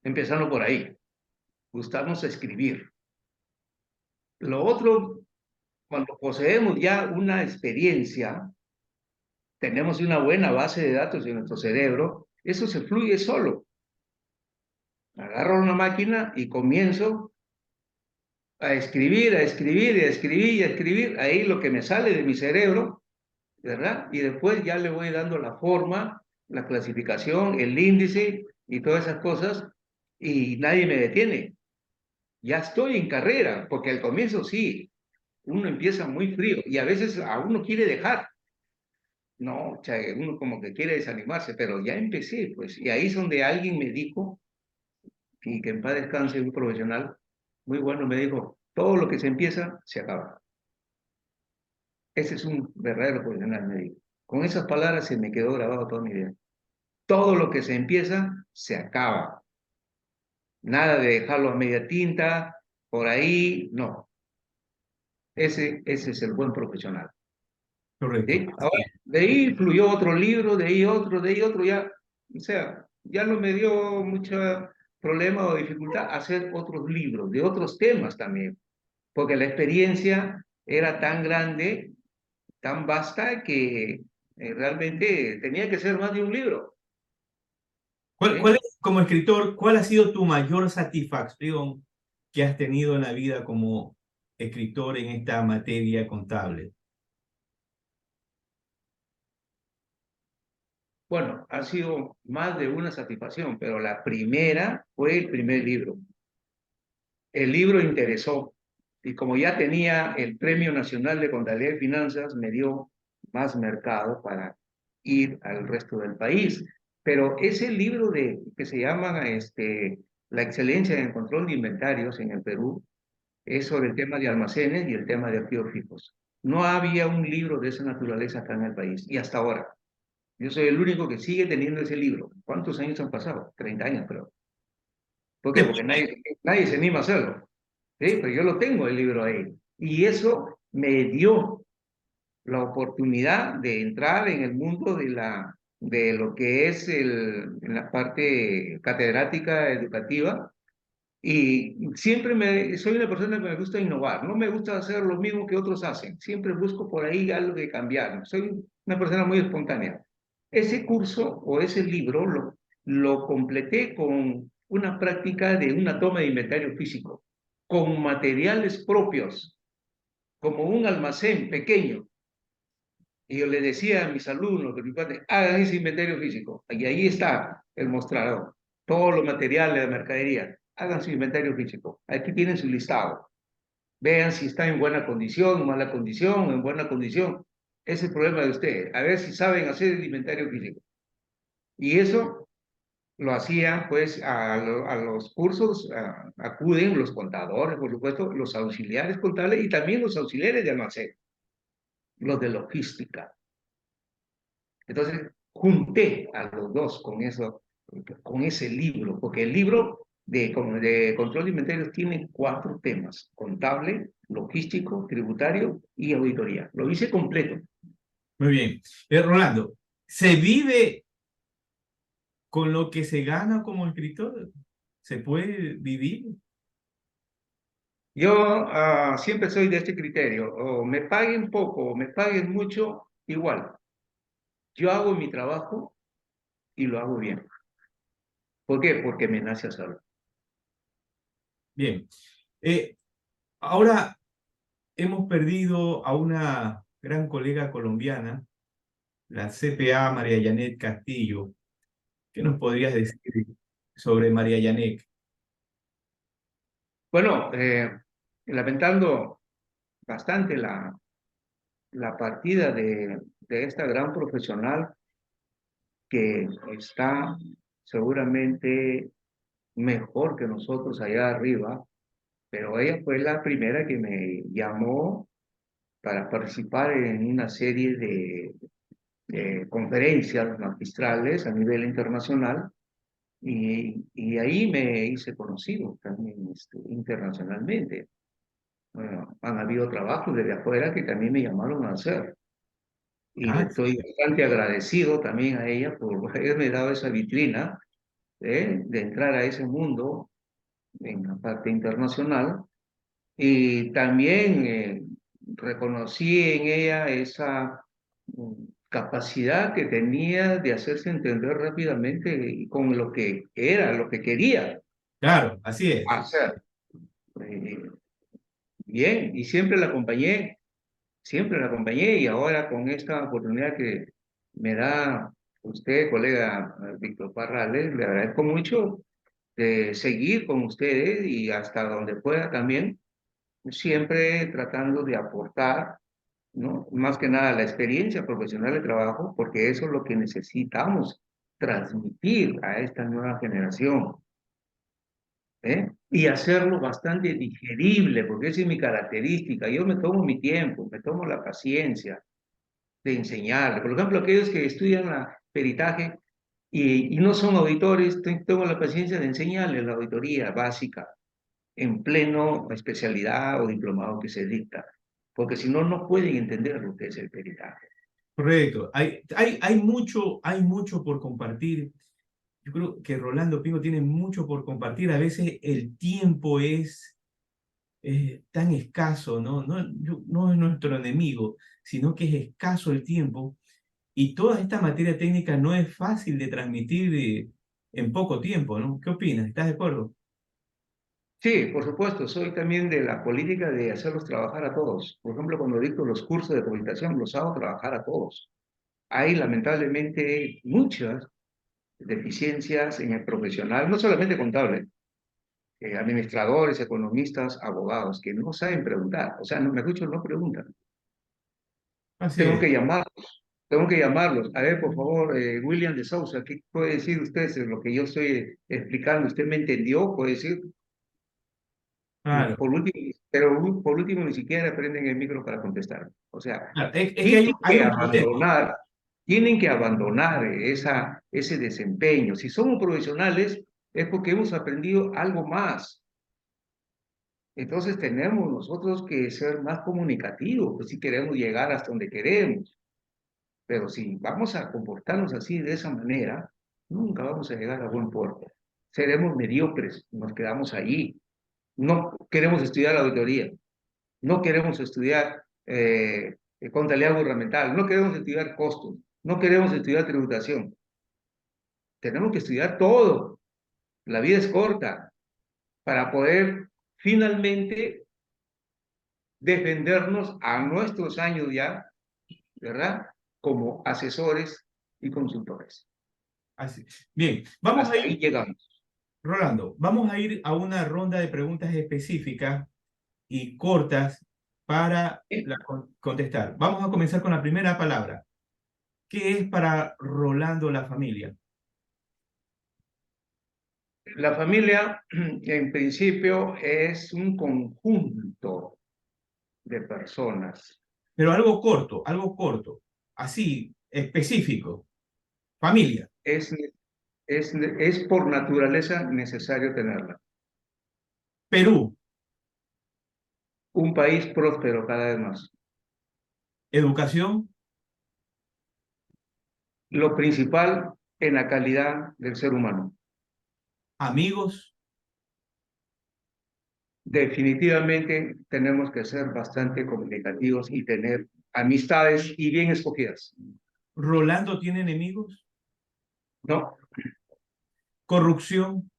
empezando por ahí, gustarnos escribir. Lo otro, cuando poseemos ya una experiencia, tenemos una buena base de datos en nuestro cerebro, eso se fluye solo. Agarro una máquina y comienzo a escribir, a escribir, y a escribir, y a escribir, ahí lo que me sale de mi cerebro, ¿verdad? Y después ya le voy dando la forma, la clasificación, el índice y todas esas cosas, y nadie me detiene. Ya estoy en carrera, porque al comienzo sí, uno empieza muy frío y a veces a uno quiere dejar. No, o sea, uno como que quiere desanimarse, pero ya empecé, pues, y ahí es donde alguien me dijo, y que en paz descanse, un profesional muy bueno, me dijo, todo lo que se empieza, se acaba. Ese es un verdadero profesional, me dijo. Con esas palabras se me quedó grabado toda mi vida. Todo lo que se empieza, se acaba. Nada de dejarlo a media tinta, por ahí, no. Ese es el buen profesional. Correcto. ¿Sí? Ahora, de ahí fluyó otro libro, de ahí otro, ya, o sea, ya no me dio mucho problema o dificultad hacer otros libros, de otros temas también, porque la experiencia era tan grande, tan vasta, que realmente tenía que ser más de un libro. ¿Cuál, ¿Sí? como escritor, ¿cuál ha sido tu mayor satisfacción que has tenido en la vida como escritor en esta materia contable? Bueno, ha sido más de una satisfacción, pero la primera fue el primer libro. El libro interesó y como ya tenía el Premio Nacional de Contabilidad y Finanzas, me dio más mercado para ir al resto del país. Pero ese libro que se llama La excelencia en el control de inventarios en el Perú es sobre el tema de almacenes y el tema de activos fijos. No había un libro de esa naturaleza acá en el país y hasta ahora. Yo soy el único que sigue teniendo ese libro. ¿Cuántos años han pasado? 30 años, creo. ¿Por qué? Porque nadie se anima a hacerlo. ¿Sí? Pero yo lo tengo el libro ahí. Y eso me dio la oportunidad de entrar en el mundo de lo que es en la parte catedrática educativa. Y siempre soy una persona que me gusta innovar. No me gusta hacer lo mismo que otros hacen. Siempre busco por ahí algo de cambiar. Soy una persona muy espontánea. Ese curso o ese libro lo completé con una práctica de una toma de inventario físico, con materiales propios, como un almacén pequeño. Y yo le decía a mis alumnos, de mi parte, hagan ese inventario físico. Y ahí está el mostrador. Todos los materiales de mercadería. Hagan su inventario físico. Aquí tienen su listado. Vean si está en buena condición, mala condición, en buena condición. Ese es el problema de ustedes. A ver si saben hacer el inventario físico. Y eso lo hacían, pues, a los cursos acuden los contadores, por supuesto, los auxiliares contables y también los auxiliares de almacén, los de logística. Entonces, junté a los dos con eso, con ese libro, porque el libro de control de inventarios tiene 4 temas: contable, logístico, tributario y auditoría. Lo hice completo. Muy bien. Rolando, ¿se vive con lo que se gana como escritor? ¿Se puede vivir? Yo siempre soy de este criterio: o me paguen poco o me paguen mucho, igual. Yo hago mi trabajo y lo hago bien. ¿Por qué? Porque me nace hacerlo. Bien. Eh, Ahora hemos perdido a una gran colega colombiana, la CPA María Janet Castillo. ¿Qué nos podrías decir sobre María Janet? Bueno, lamentando bastante la partida de esta gran profesional que está seguramente mejor que nosotros allá arriba, pero ella fue la primera que me llamó para participar en una serie de conferencias magistrales a nivel internacional y ahí me hice conocido también internacionalmente. Bueno, han habido trabajos desde afuera que también me llamaron a hacer. Y le Ah, estoy bastante agradecido también a ella por haberme dado esa vitrina de entrar a ese mundo en la parte internacional. Y también reconocí en ella esa capacidad que tenía de hacerse entender rápidamente y con lo que era, lo que quería claro, así es. hacer. Eh, Bien, y siempre la acompañé y ahora con esta oportunidad que me da usted, colega Víctor Parrales, le agradezco mucho de seguir con ustedes y hasta donde pueda también, siempre tratando de aportar, ¿no? Más que nada la experiencia profesional de trabajo, porque eso es lo que necesitamos transmitir a esta nueva generación. Y hacerlo bastante digerible, porque esa es mi característica. Yo me tomo mi tiempo, me tomo la paciencia de enseñar. Por ejemplo, aquellos que estudian peritaje y no son auditores, tengo la paciencia de enseñarles la auditoría básica en pleno especialidad o diplomado que se dicta, porque si no, no pueden entender lo que es el peritaje. Correcto. Hay mucho por compartir. Yo creo que Rolando Pingo tiene mucho por compartir. A veces el tiempo es tan escaso, ¿no? No es nuestro enemigo, sino que es escaso el tiempo. Y toda esta materia técnica no es fácil de transmitir en poco tiempo, ¿no? ¿Qué opinas? ¿Estás de acuerdo? Sí, por supuesto, soy también de la política de hacerlos trabajar a todos. Por ejemplo, cuando dicto los cursos de comunicación, los hago trabajar a todos. Hay lamentablemente muchas deficiencias en el profesional, no solamente contable, administradores, economistas, abogados, que no saben preguntar. O sea, no, mejor dicho, no preguntan. Así Tengo es. que llamarlos, tengo que llamarlos. A ver, por favor, William de Sousa, ¿qué puede decir usted de lo que yo estoy explicando? ¿Usted me entendió? Puede decir. Y Claro. por último, pero por último ni siquiera prenden el micro para contestar. O sea, Claro, es que tienen hay que un problema. abandonar, tienen que abandonar ese desempeño. Si somos profesionales es porque hemos aprendido algo más. Entonces tenemos nosotros que ser más comunicativos, pues si queremos llegar hasta donde queremos. Pero si vamos a comportarnos así, de esa manera, nunca vamos a llegar a buen puerto. Seremos mediocres, nos quedamos allí. No queremos estudiar la auditoría, no queremos estudiar contabilidad gubernamental, no queremos estudiar costos, no queremos estudiar tributación. Tenemos que estudiar todo. La vida es corta para poder finalmente defendernos a nuestros años ya, ¿verdad? Como asesores y consultores. Así. Bien, vamos a Hasta ahí ir, llegamos. Rolando, vamos a ir a una ronda de preguntas específicas y cortas para contestar. Vamos a comenzar con la primera palabra. ¿Qué es para Rolando la familia? La familia, en principio, es un conjunto de personas. Pero algo corto, así, específico. Familia. Es, es por naturaleza necesario tenerla. Perú. Un país próspero cada vez más. Educación. Lo principal en la calidad del ser humano. Amigos. Definitivamente tenemos que ser bastante comunicativos y tener amistades y bien escogidas. Rolando tiene enemigos. No, Corrupción.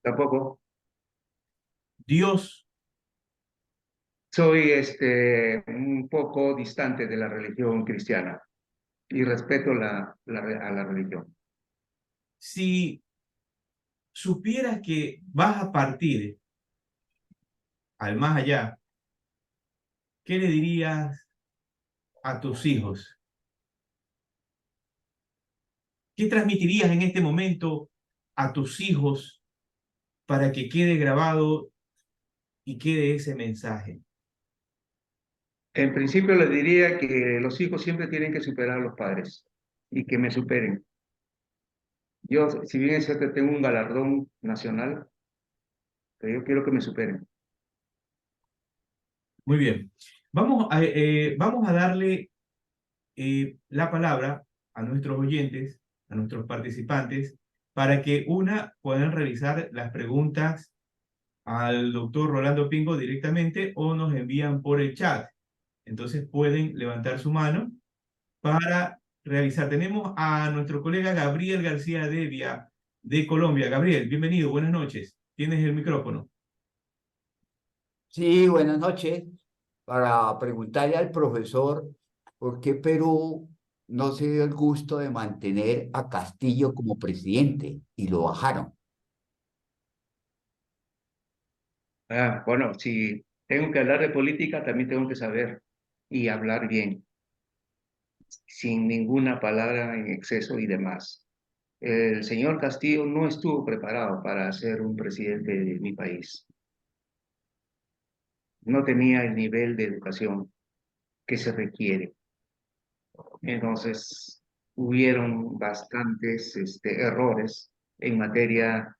tampoco. Dios. Soy un poco distante de la religión cristiana y respeto a la religión. Si supieras que vas a partir al más allá, ¿qué le dirías a tus hijos? ¿Qué transmitirías en este momento a tus hijos para que quede grabado y quede ese mensaje? En principio les diría que los hijos siempre tienen que superar a los padres y que me superen. Yo, si bien es cierto, tengo un galardón nacional, pero yo quiero que me superen. Muy bien. Vamos a darle la palabra a nuestros oyentes, a nuestros participantes, para que puedan realizar las preguntas al doctor Rolando Pingo directamente o nos envían por el chat. Entonces pueden levantar su mano para realizar. Tenemos a nuestro colega Gabriel García Devia de Colombia. Gabriel, bienvenido, buenas noches. Tienes el micrófono. Sí, buenas noches. Para preguntarle al profesor por qué Perú no se dio el gusto de mantener a Castillo como presidente y lo bajaron. Bueno, si tengo que hablar de política, también tengo que saber y hablar bien, sin ninguna palabra en exceso y demás. El señor Castillo no estuvo preparado para ser un presidente de mi país. No tenía el nivel de educación que se requiere. Entonces, hubieron bastantes errores en materia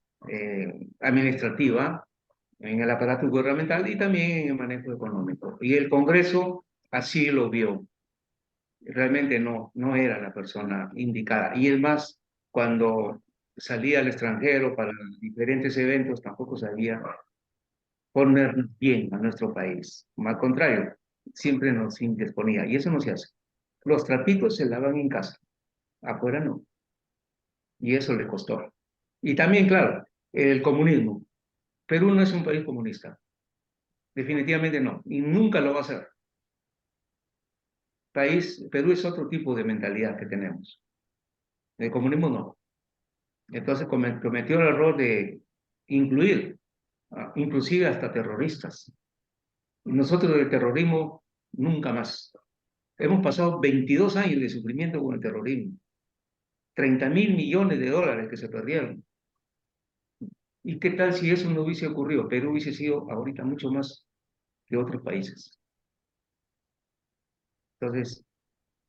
administrativa, en el aparato gubernamental y también en el manejo económico. Y el Congreso así lo vio. Realmente no era la persona indicada. Y es más, cuando salía al extranjero para diferentes eventos, tampoco sabía ponernos bien a nuestro país. Al contrario, siempre nos indisponía. Y eso no se hace. Los trapitos se lavan en casa, afuera no. Y eso le costó. Y también, claro, el comunismo. Perú no es un país comunista, definitivamente no, y nunca lo va a ser. Perú es otro tipo de mentalidad que tenemos. El comunismo no. Entonces cometió el error de incluir, inclusive hasta terroristas. Nosotros del terrorismo nunca más. Hemos pasado 22 años de sufrimiento con el terrorismo. 30.000 millones de dólares que se perdieron. ¿Y qué tal si eso no hubiese ocurrido? Perú hubiese sido ahorita mucho más que otros países. Entonces,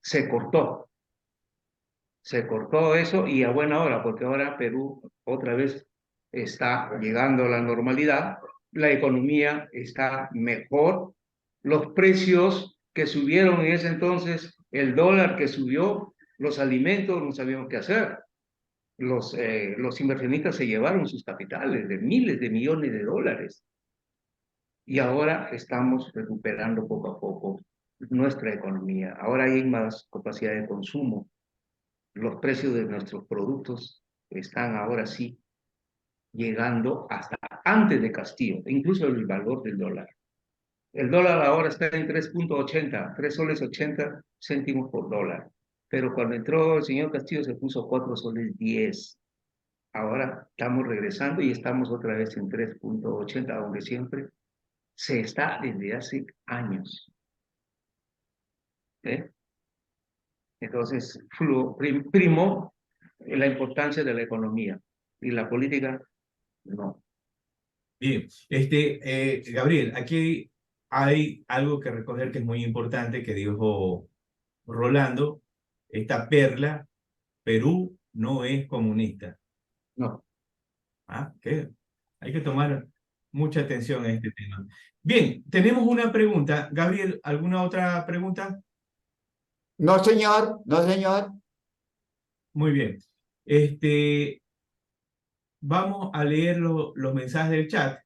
se cortó. Se cortó eso y a buena hora, porque ahora Perú otra vez está llegando a la normalidad, la economía está mejor, los precios que subieron en ese entonces, el dólar que subió, los alimentos no sabíamos qué hacer. Los inversionistas se llevaron sus capitales de miles de millones de dólares y ahora estamos recuperando poco a poco nuestra economía. Ahora hay más capacidad de consumo. Los precios de nuestros productos están ahora sí llegando hasta antes de Castillo, incluso el valor del dólar. El dólar ahora está en 3.80, 3 soles 80 céntimos por dólar. Pero cuando entró el señor Castillo se puso 4 soles 10. Ahora estamos regresando y estamos otra vez en 3.80, aunque siempre se está desde hace años. ¿Eh? Entonces, primó la importancia de la economía y la política no. Bien, Gabriel, aquí hay algo que recoger que es muy importante que dijo Rolando, esta perla: Perú no es comunista. No. Que hay que tomar mucha atención a este tema. Bien, tenemos una pregunta. Gabriel, ¿alguna otra pregunta? No, señor, no, señor. Muy bien. Vamos a leer los mensajes del chat.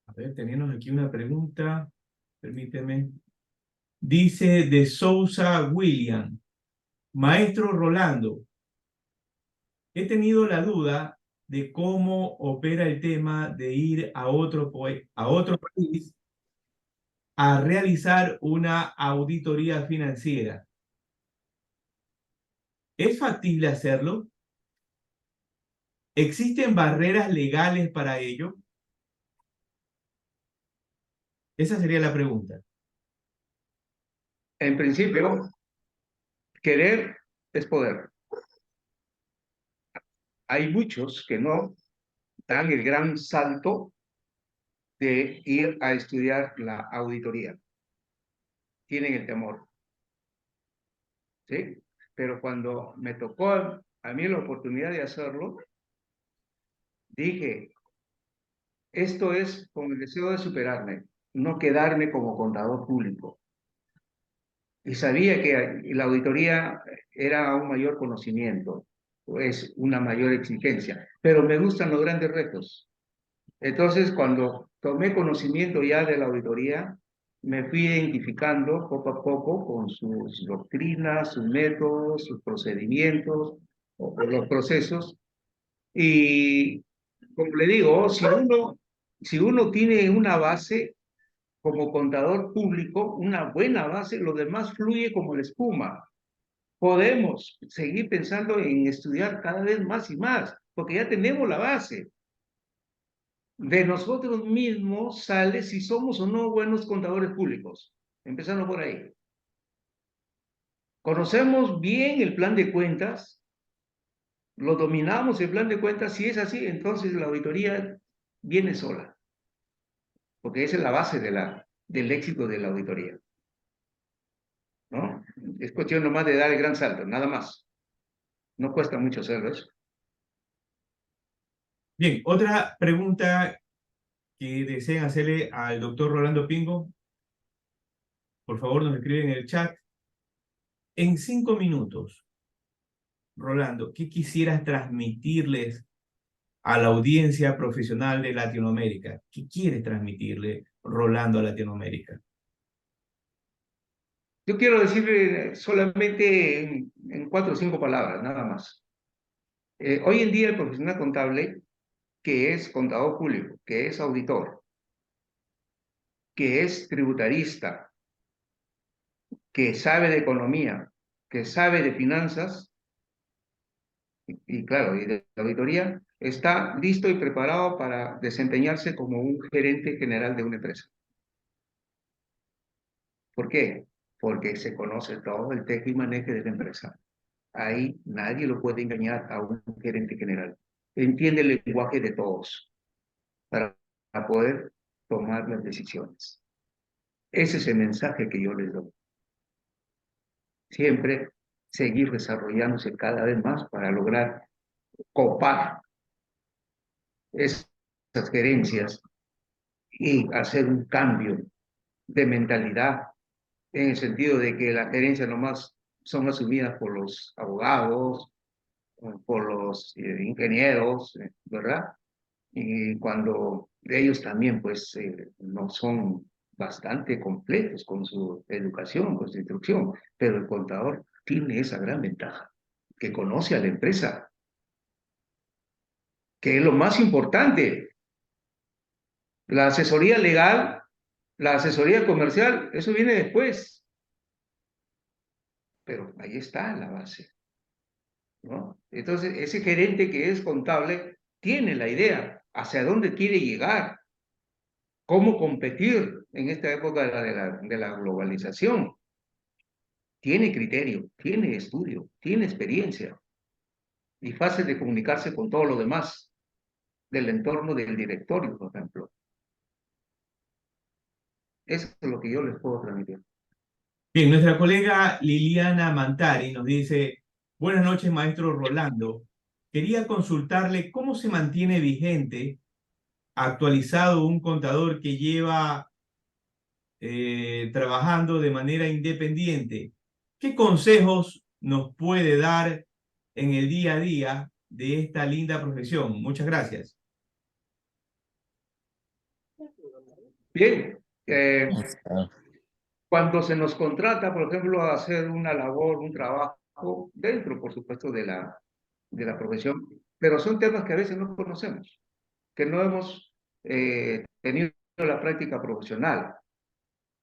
A ver, tenemos aquí una pregunta. Permíteme. Dice de Sousa William: Maestro Rolando, he tenido la duda de cómo opera el tema de ir a otro país a realizar una auditoría financiera. ¿Es factible hacerlo? ¿Existen barreras legales para ello? Esa sería la pregunta. En principio, querer es poder. Hay muchos que no dan el gran salto de ir a estudiar la auditoría. Tienen el temor. ¿Sí? Pero cuando me tocó a mí la oportunidad de hacerlo, dije, esto es con el deseo de superarme, no quedarme como contador público. Y sabía que la auditoría era un mayor conocimiento, es una mayor exigencia, pero me gustan los grandes retos. Entonces, cuando tomé conocimiento ya de la auditoría, me fui identificando poco a poco con sus doctrinas, sus métodos, sus procedimientos, o los procesos. Y como le digo, si uno tiene una base como contador público, una buena base, lo demás fluye como la espuma. Podemos seguir pensando en estudiar cada vez más y más, porque ya tenemos la base. De nosotros mismos sale si somos o no buenos contadores públicos. Empezando por ahí. Conocemos bien el plan de cuentas, lo dominamos el plan de cuentas. Si es así, entonces la auditoría viene sola, porque esa es la base del éxito de la auditoría. ¿No? Es cuestión nomás de dar el gran salto, nada más. No cuesta mucho hacerlo eso. Bien, otra pregunta que deseen hacerle al doctor Rolando Pingo, por favor nos escriben en el chat. En 5 minutos, Rolando, ¿qué quisieras transmitirles a la audiencia profesional de Latinoamérica? ¿Qué quieres transmitirle Rolando a Latinoamérica? Yo quiero decir solamente en 4 o 5 palabras, nada más. Hoy en día el profesional contable, que es contador público, que es auditor, que es tributarista, que sabe de economía, que sabe de finanzas, y claro, y de auditoría, está listo y preparado para desempeñarse como un gerente general de una empresa. ¿Por qué? Porque se conoce todo el teje y maneje de la empresa. Ahí nadie lo puede engañar a un gerente general. Entiende el lenguaje de todos para poder tomar las decisiones. Ese es el mensaje que yo les doy. Siempre seguir desarrollándose cada vez más para lograr copar esas gerencias y hacer un cambio de mentalidad en el sentido de que las gerencias nomás son asumidas por los abogados, por los ingenieros, ¿verdad? Y cuando ellos también pues no son bastante completos con su educación, con su instrucción, pero el contador tiene esa gran ventaja, que conoce a la empresa, que es lo más importante. La asesoría legal, la asesoría comercial, eso viene después, pero ahí está la base, ¿no? Entonces, ese gerente que es contable tiene la idea hacia dónde quiere llegar, cómo competir en esta época de la globalización. Tiene criterio, tiene estudio, tiene experiencia y fácil de comunicarse con todo lo demás del entorno del directorio, por ejemplo. Eso es lo que yo les puedo transmitir. Bien, nuestra colega Liliana Mantari nos dice, buenas noches, maestro Rolando. Quería consultarle cómo se mantiene vigente, actualizado un contador que lleva trabajando de manera independiente. ¿Qué consejos nos puede dar en el día a día de esta linda profesión? Muchas gracias. Bien, cuando se nos contrata, por ejemplo, a hacer una labor, un trabajo, dentro, por supuesto, de la profesión, pero son temas que a veces no conocemos, que no hemos tenido la práctica profesional,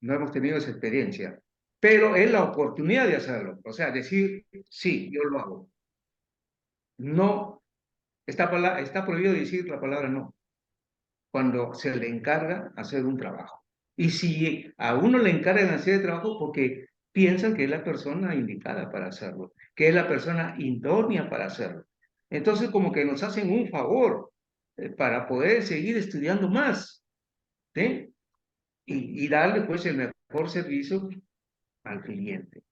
no hemos tenido esa experiencia, pero es la oportunidad de hacerlo, o sea, decir, sí, yo lo hago. No, está prohibido decir la palabra no, cuando se le encarga hacer un trabajo. Y si a uno le encargan hacer el trabajo porque piensan que es la persona indicada para hacerlo, que es la persona idónea para hacerlo. Entonces como que nos hacen un favor para poder seguir estudiando más, ¿sí? Y darle pues el mejor servicio al cliente.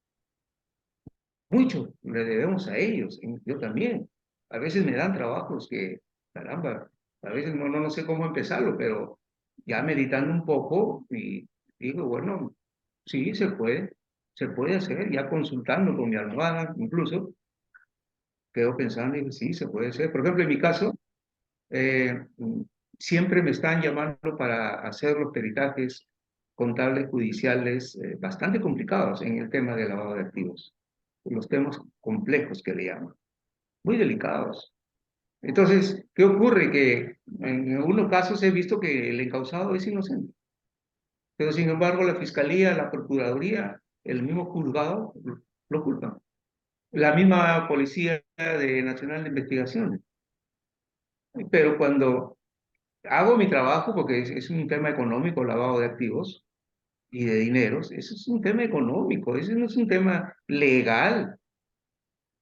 Mucho le debemos a ellos, yo también. A veces me dan trabajos que, caramba, a veces no sé cómo empezarlo, pero ya meditando un poco y digo, bueno, sí, se puede hacer, ya consultando con mi almohada incluso, quedo pensando y digo, sí, se puede hacer. Por ejemplo, en mi caso, eh, siempre me están llamando para hacer los peritajes contables judiciales bastante complicados en el tema de lavado de activos, los temas complejos que le llaman, muy delicados. Entonces, ¿qué ocurre? Que en algunos casos he visto que el encausado es inocente, pero sin embargo la Fiscalía, la Procuraduría, el mismo juzgado lo culpan. La misma Policía Nacional de Investigaciones. Pero cuando hago mi trabajo, porque es un tema económico, lavado de activos y de dineros, eso es un tema económico, ese no es un tema legal,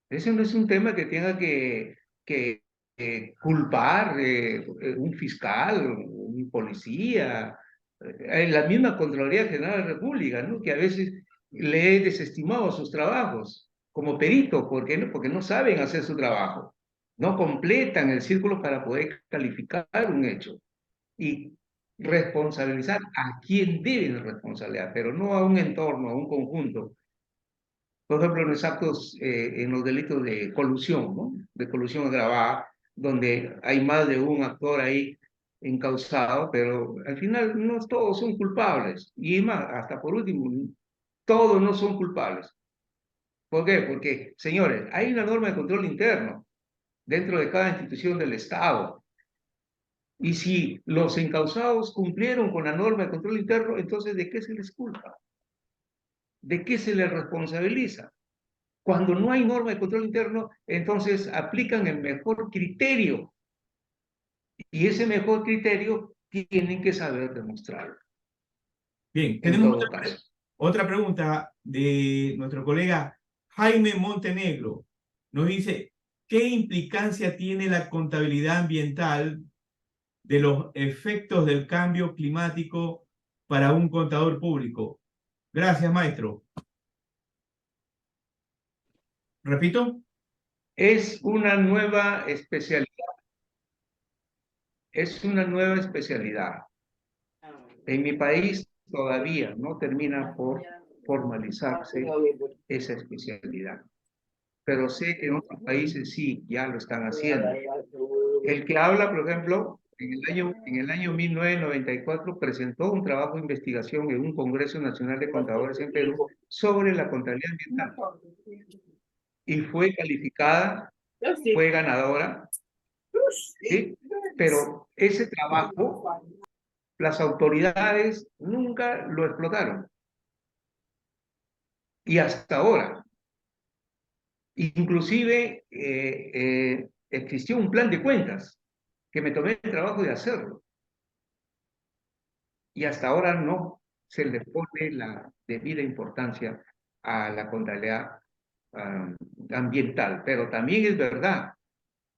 ese no es un tema que tenga que culpar un fiscal, un policía, la misma Contraloría General de la República, ¿no? Que a veces le he desestimado sus trabajos como perito, ¿por qué no? Porque no saben hacer su trabajo, no completan el círculo para poder calificar un hecho y responsabilizar a quien debe responsabilidad, pero no a un entorno, a un conjunto. Por ejemplo, en los actos, en los delitos de colusión, ¿no? De colusión agravada, donde hay más de un actor ahí encausado, pero al final no todos son culpables. Y más, hasta por último, todos no son culpables. ¿Por qué? Porque, señores, hay una norma de control interno dentro de cada institución del Estado. Y si los encausados cumplieron con la norma de control interno, entonces ¿de qué se les culpa? ¿De qué se les responsabiliza? Cuando no hay norma de control interno, entonces aplican el mejor criterio. Y ese mejor criterio tienen que saber demostrarlo. Bien, En tenemos todo caso. otra pregunta de nuestro colega Jaime Montenegro. Nos dice, ¿qué implicancia tiene la contabilidad ambiental de los efectos del cambio climático para un contador público? Gracias, maestro. Repito. Es una nueva especialidad. Es una nueva especialidad. En mi país todavía no termina por formalizarse esa especialidad. Pero sé que en otros países sí, ya lo están haciendo. El que habla, por ejemplo, en el año 1994 presentó un trabajo de investigación en un Congreso Nacional de Contadores en Perú sobre la contabilidad ambiental. Y fue calificada, fue ganadora, ¿sí? Pero ese trabajo, las autoridades nunca lo explotaron. Y hasta ahora, inclusive existió un plan de cuentas que me tomé el trabajo de hacerlo. Y hasta ahora no se le pone la debida importancia a la contabilidad ambiental. Pero también es verdad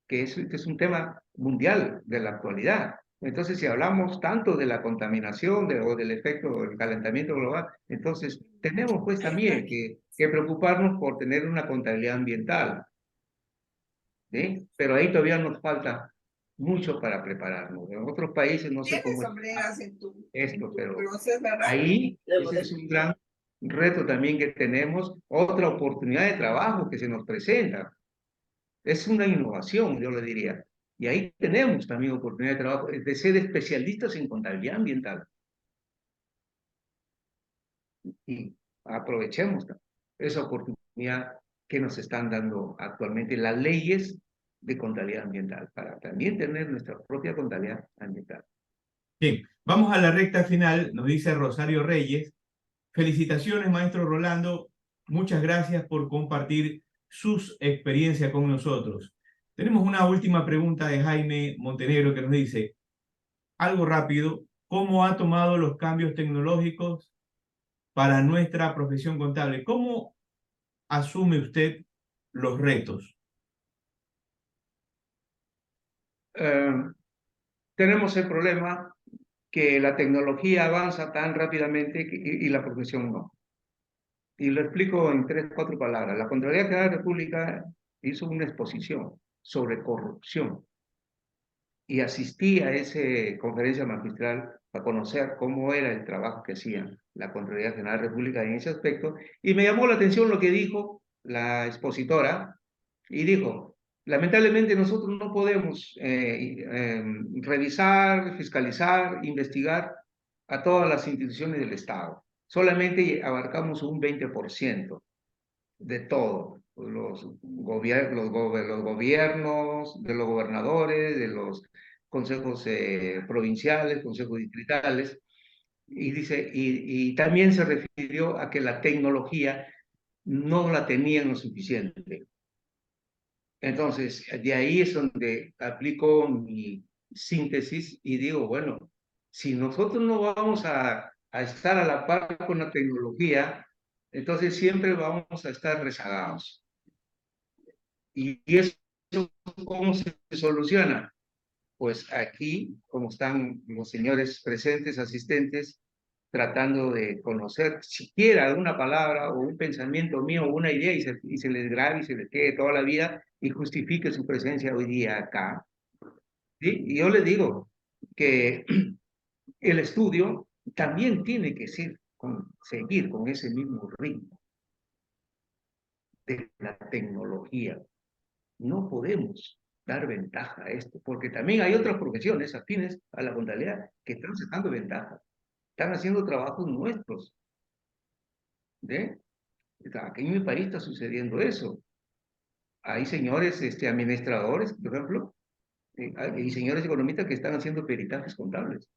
que es un tema mundial de la actualidad. Entonces, si hablamos tanto de la contaminación o del efecto del calentamiento global, entonces tenemos pues también que preocuparnos por tener una contabilidad ambiental. ¿Sí? Pero ahí todavía nos falta mucho para prepararnos. En otros países no sé cómo es esto, pero ahí ese es un gran reto también que tenemos, otra oportunidad de trabajo que se nos presenta. Es una innovación, yo le diría. Y ahí tenemos también oportunidad de trabajo, de ser especialistas en contabilidad ambiental. Y aprovechemos esa oportunidad que nos están dando actualmente las leyes de contabilidad ambiental, para también tener nuestra propia contabilidad ambiental. Bien, vamos a la recta final, nos dice Rosario Reyes. Felicitaciones, maestro Rolando. Muchas gracias por compartir sus experiencias con nosotros. Tenemos una última pregunta de Jaime Montenegro que nos dice, algo rápido, ¿cómo ha tomado los cambios tecnológicos para nuestra profesión contable? ¿Cómo asume usted los retos? Tenemos el problema que la tecnología avanza tan rápidamente y la profesión no. Y lo explico en 3, 4 palabras. La Contraloría General de la República hizo una exposición sobre corrupción y asistí a esa conferencia magistral para conocer cómo era el trabajo que hacía la Contraloría General de la República en ese aspecto, y me llamó la atención lo que dijo la expositora, y dijo, lamentablemente nosotros no podemos revisar, fiscalizar, investigar a todas las instituciones del Estado. Solamente abarcamos un 20% de todo, los gobiernos, de los gobernadores, de los consejos provinciales, consejos distritales, y dice, y también se refirió a que la tecnología no la tenían lo suficiente. Entonces, de ahí es donde aplico mi síntesis y digo, bueno, si nosotros no vamos a estar a la par con la tecnología, entonces siempre vamos a estar rezagados. ¿Y eso cómo se soluciona? Pues aquí, como están los señores presentes, asistentes, tratando de conocer siquiera alguna palabra o un pensamiento mío o una idea y se les grabe y se les quede toda la vida y justifique su presencia hoy día acá. ¿Sí? Y yo les digo que el estudio también tiene que seguir con ese mismo ritmo de la tecnología. No podemos dar ventaja a esto, porque también hay otras profesiones afines a la contabilidad que están sacando ventaja, están haciendo trabajos nuestros. ¿Ve? Aquí en mi país está sucediendo eso. Hay señores administradores, por ejemplo, y señores economistas que están haciendo peritajes contables.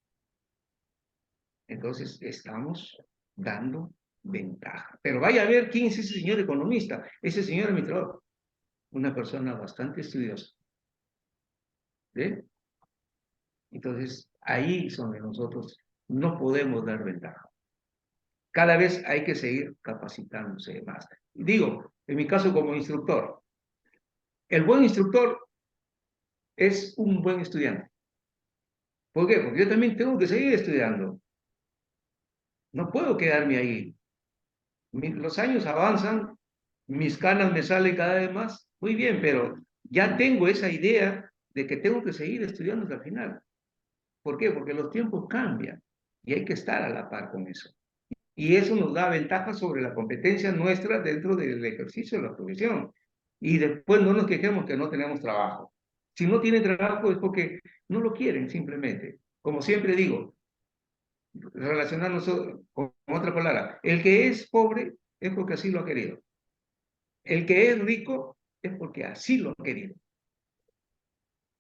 Entonces, estamos dando ventaja. Pero vaya a ver quién es ese señor economista, ese señor administrador. Una persona bastante estudiosa. ¿Ve? Entonces, ahí es donde nosotros no podemos dar ventaja. Cada vez hay que seguir capacitándose más. Digo, en mi caso como instructor, el buen instructor es un buen estudiante. ¿Por qué? Porque yo también tengo que seguir estudiando. No puedo quedarme ahí. Los años avanzan, mis canas me salen cada vez más. Muy bien, pero ya tengo esa idea de que tengo que seguir estudiando hasta el final. ¿Por qué? Porque los tiempos cambian y hay que estar a la par con eso. Y eso nos da ventaja sobre la competencia nuestra dentro del ejercicio de la profesión. Y después no nos quejemos que no tenemos trabajo. Si no tienen trabajo es porque no lo quieren simplemente. Como siempre digo, relacionarnos con otra palabra, el que es pobre es porque así lo ha querido. El que es rico es porque así lo ha querido.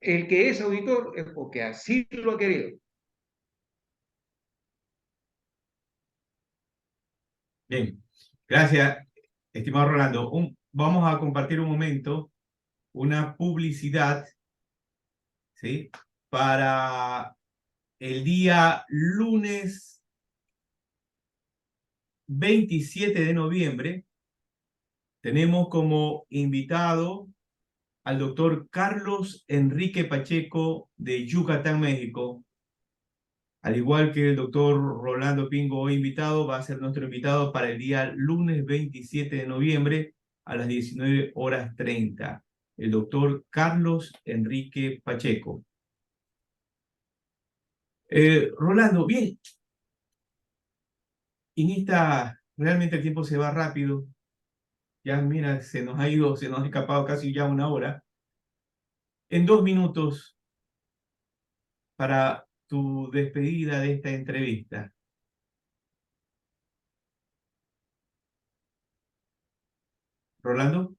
El que es auditor es porque así lo ha querido. Bien, gracias, estimado Rolando. Vamos a compartir un momento una publicidad, ¿sí? Para el día lunes 27 de noviembre. Tenemos como invitado al doctor Carlos Enrique Pacheco de Yucatán, México. Al igual que el doctor Rolando Pingo, hoy invitado, va a ser nuestro invitado para el día lunes 27 de noviembre a las 19:30. El doctor Carlos Enrique Pacheco. Rolando, bien, realmente el tiempo se va rápido. Ya, mira, se nos ha escapado casi ya una hora. En 2 minutos, para tu despedida de esta entrevista. Rolando.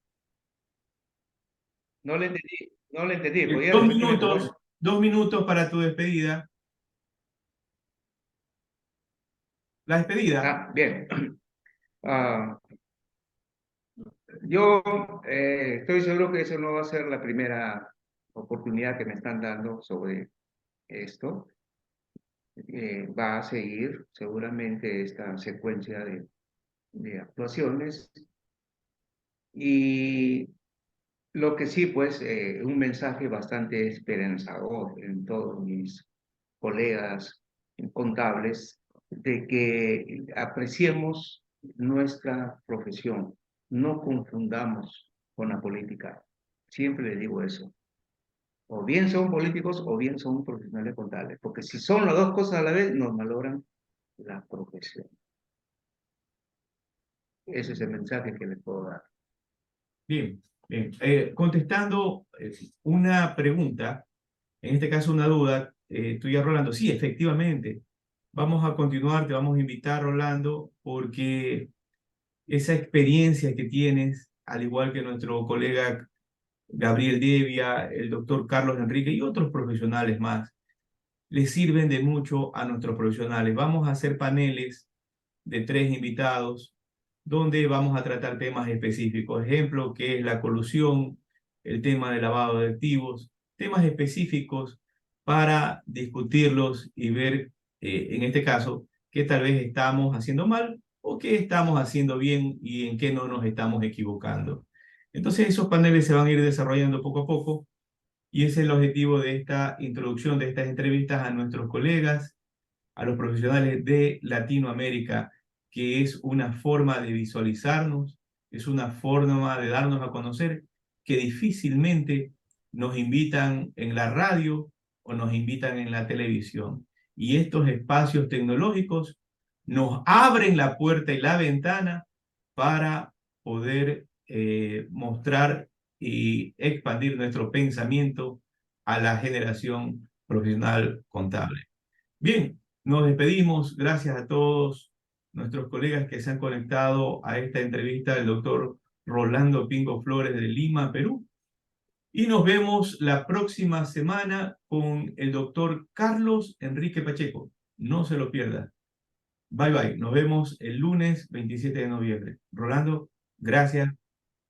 No le entendí, no le entendí. ¿Podría Dos repetirme, por minutos, favor? 2 minutos para tu despedida. La despedida. Bien. Yo estoy seguro que eso no va a ser la primera oportunidad que me están dando sobre esto. Va a seguir seguramente esta secuencia de actuaciones. Y lo que sí, pues, un mensaje bastante esperanzador en todos mis colegas contables, de que apreciemos nuestra profesión, no confundamos con la política. Siempre le digo eso. O bien son políticos o bien son profesionales contables, porque si son las dos cosas a la vez, nos malogran la profesión. Ese es el mensaje que les puedo dar. Bien, bien. Contestando una pregunta, en este caso una duda, tuya, Rolando. Sí, efectivamente. Vamos a continuar, te vamos a invitar, Rolando, porque esa experiencia que tienes, al igual que nuestro colega Gabriel Devia, el doctor Carlos Enrique y otros profesionales más, les sirven de mucho a nuestros profesionales. Vamos a hacer paneles de 3 invitados donde vamos a tratar temas específicos. Ejemplo, que es la colusión, el tema del lavado de activos, temas específicos para discutirlos y ver, en este caso, qué tal vez estamos haciendo mal o qué estamos haciendo bien y en qué no nos estamos equivocando. Entonces, esos paneles se van a ir desarrollando poco a poco y ese es el objetivo de esta introducción, de estas entrevistas a nuestros colegas, a los profesionales de Latinoamérica, que es una forma de visualizarnos, es una forma de darnos a conocer que difícilmente nos invitan en la radio o nos invitan en la televisión. Y estos espacios tecnológicos nos abren la puerta y la ventana para poder mostrar y expandir nuestro pensamiento a la generación profesional contable. Bien, nos despedimos. Gracias a todos nuestros colegas que se han conectado a esta entrevista del doctor Rolando Pingo Flores de Lima, Perú. Y nos vemos la próxima semana con el doctor Carlos Enrique Pacheco. No se lo pierda. Bye bye. Nos vemos el lunes 27 de noviembre. Rolando, gracias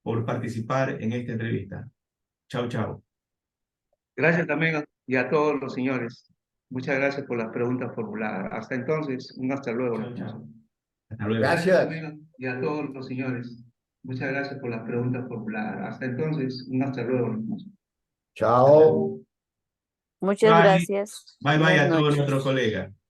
por participar en esta entrevista. Chao, chao. Gracias también y a todos los señores. Muchas gracias por las preguntas formuladas. Hasta entonces, un hasta luego. Chao, chao. Hasta luego. Gracias. Y a todos los señores. Muchas gracias por las preguntas formuladas. Hasta entonces, un hasta luego. Chao. Muchas Bye. gracias. Bye bye Buenas a todos noches. nuestros colegas.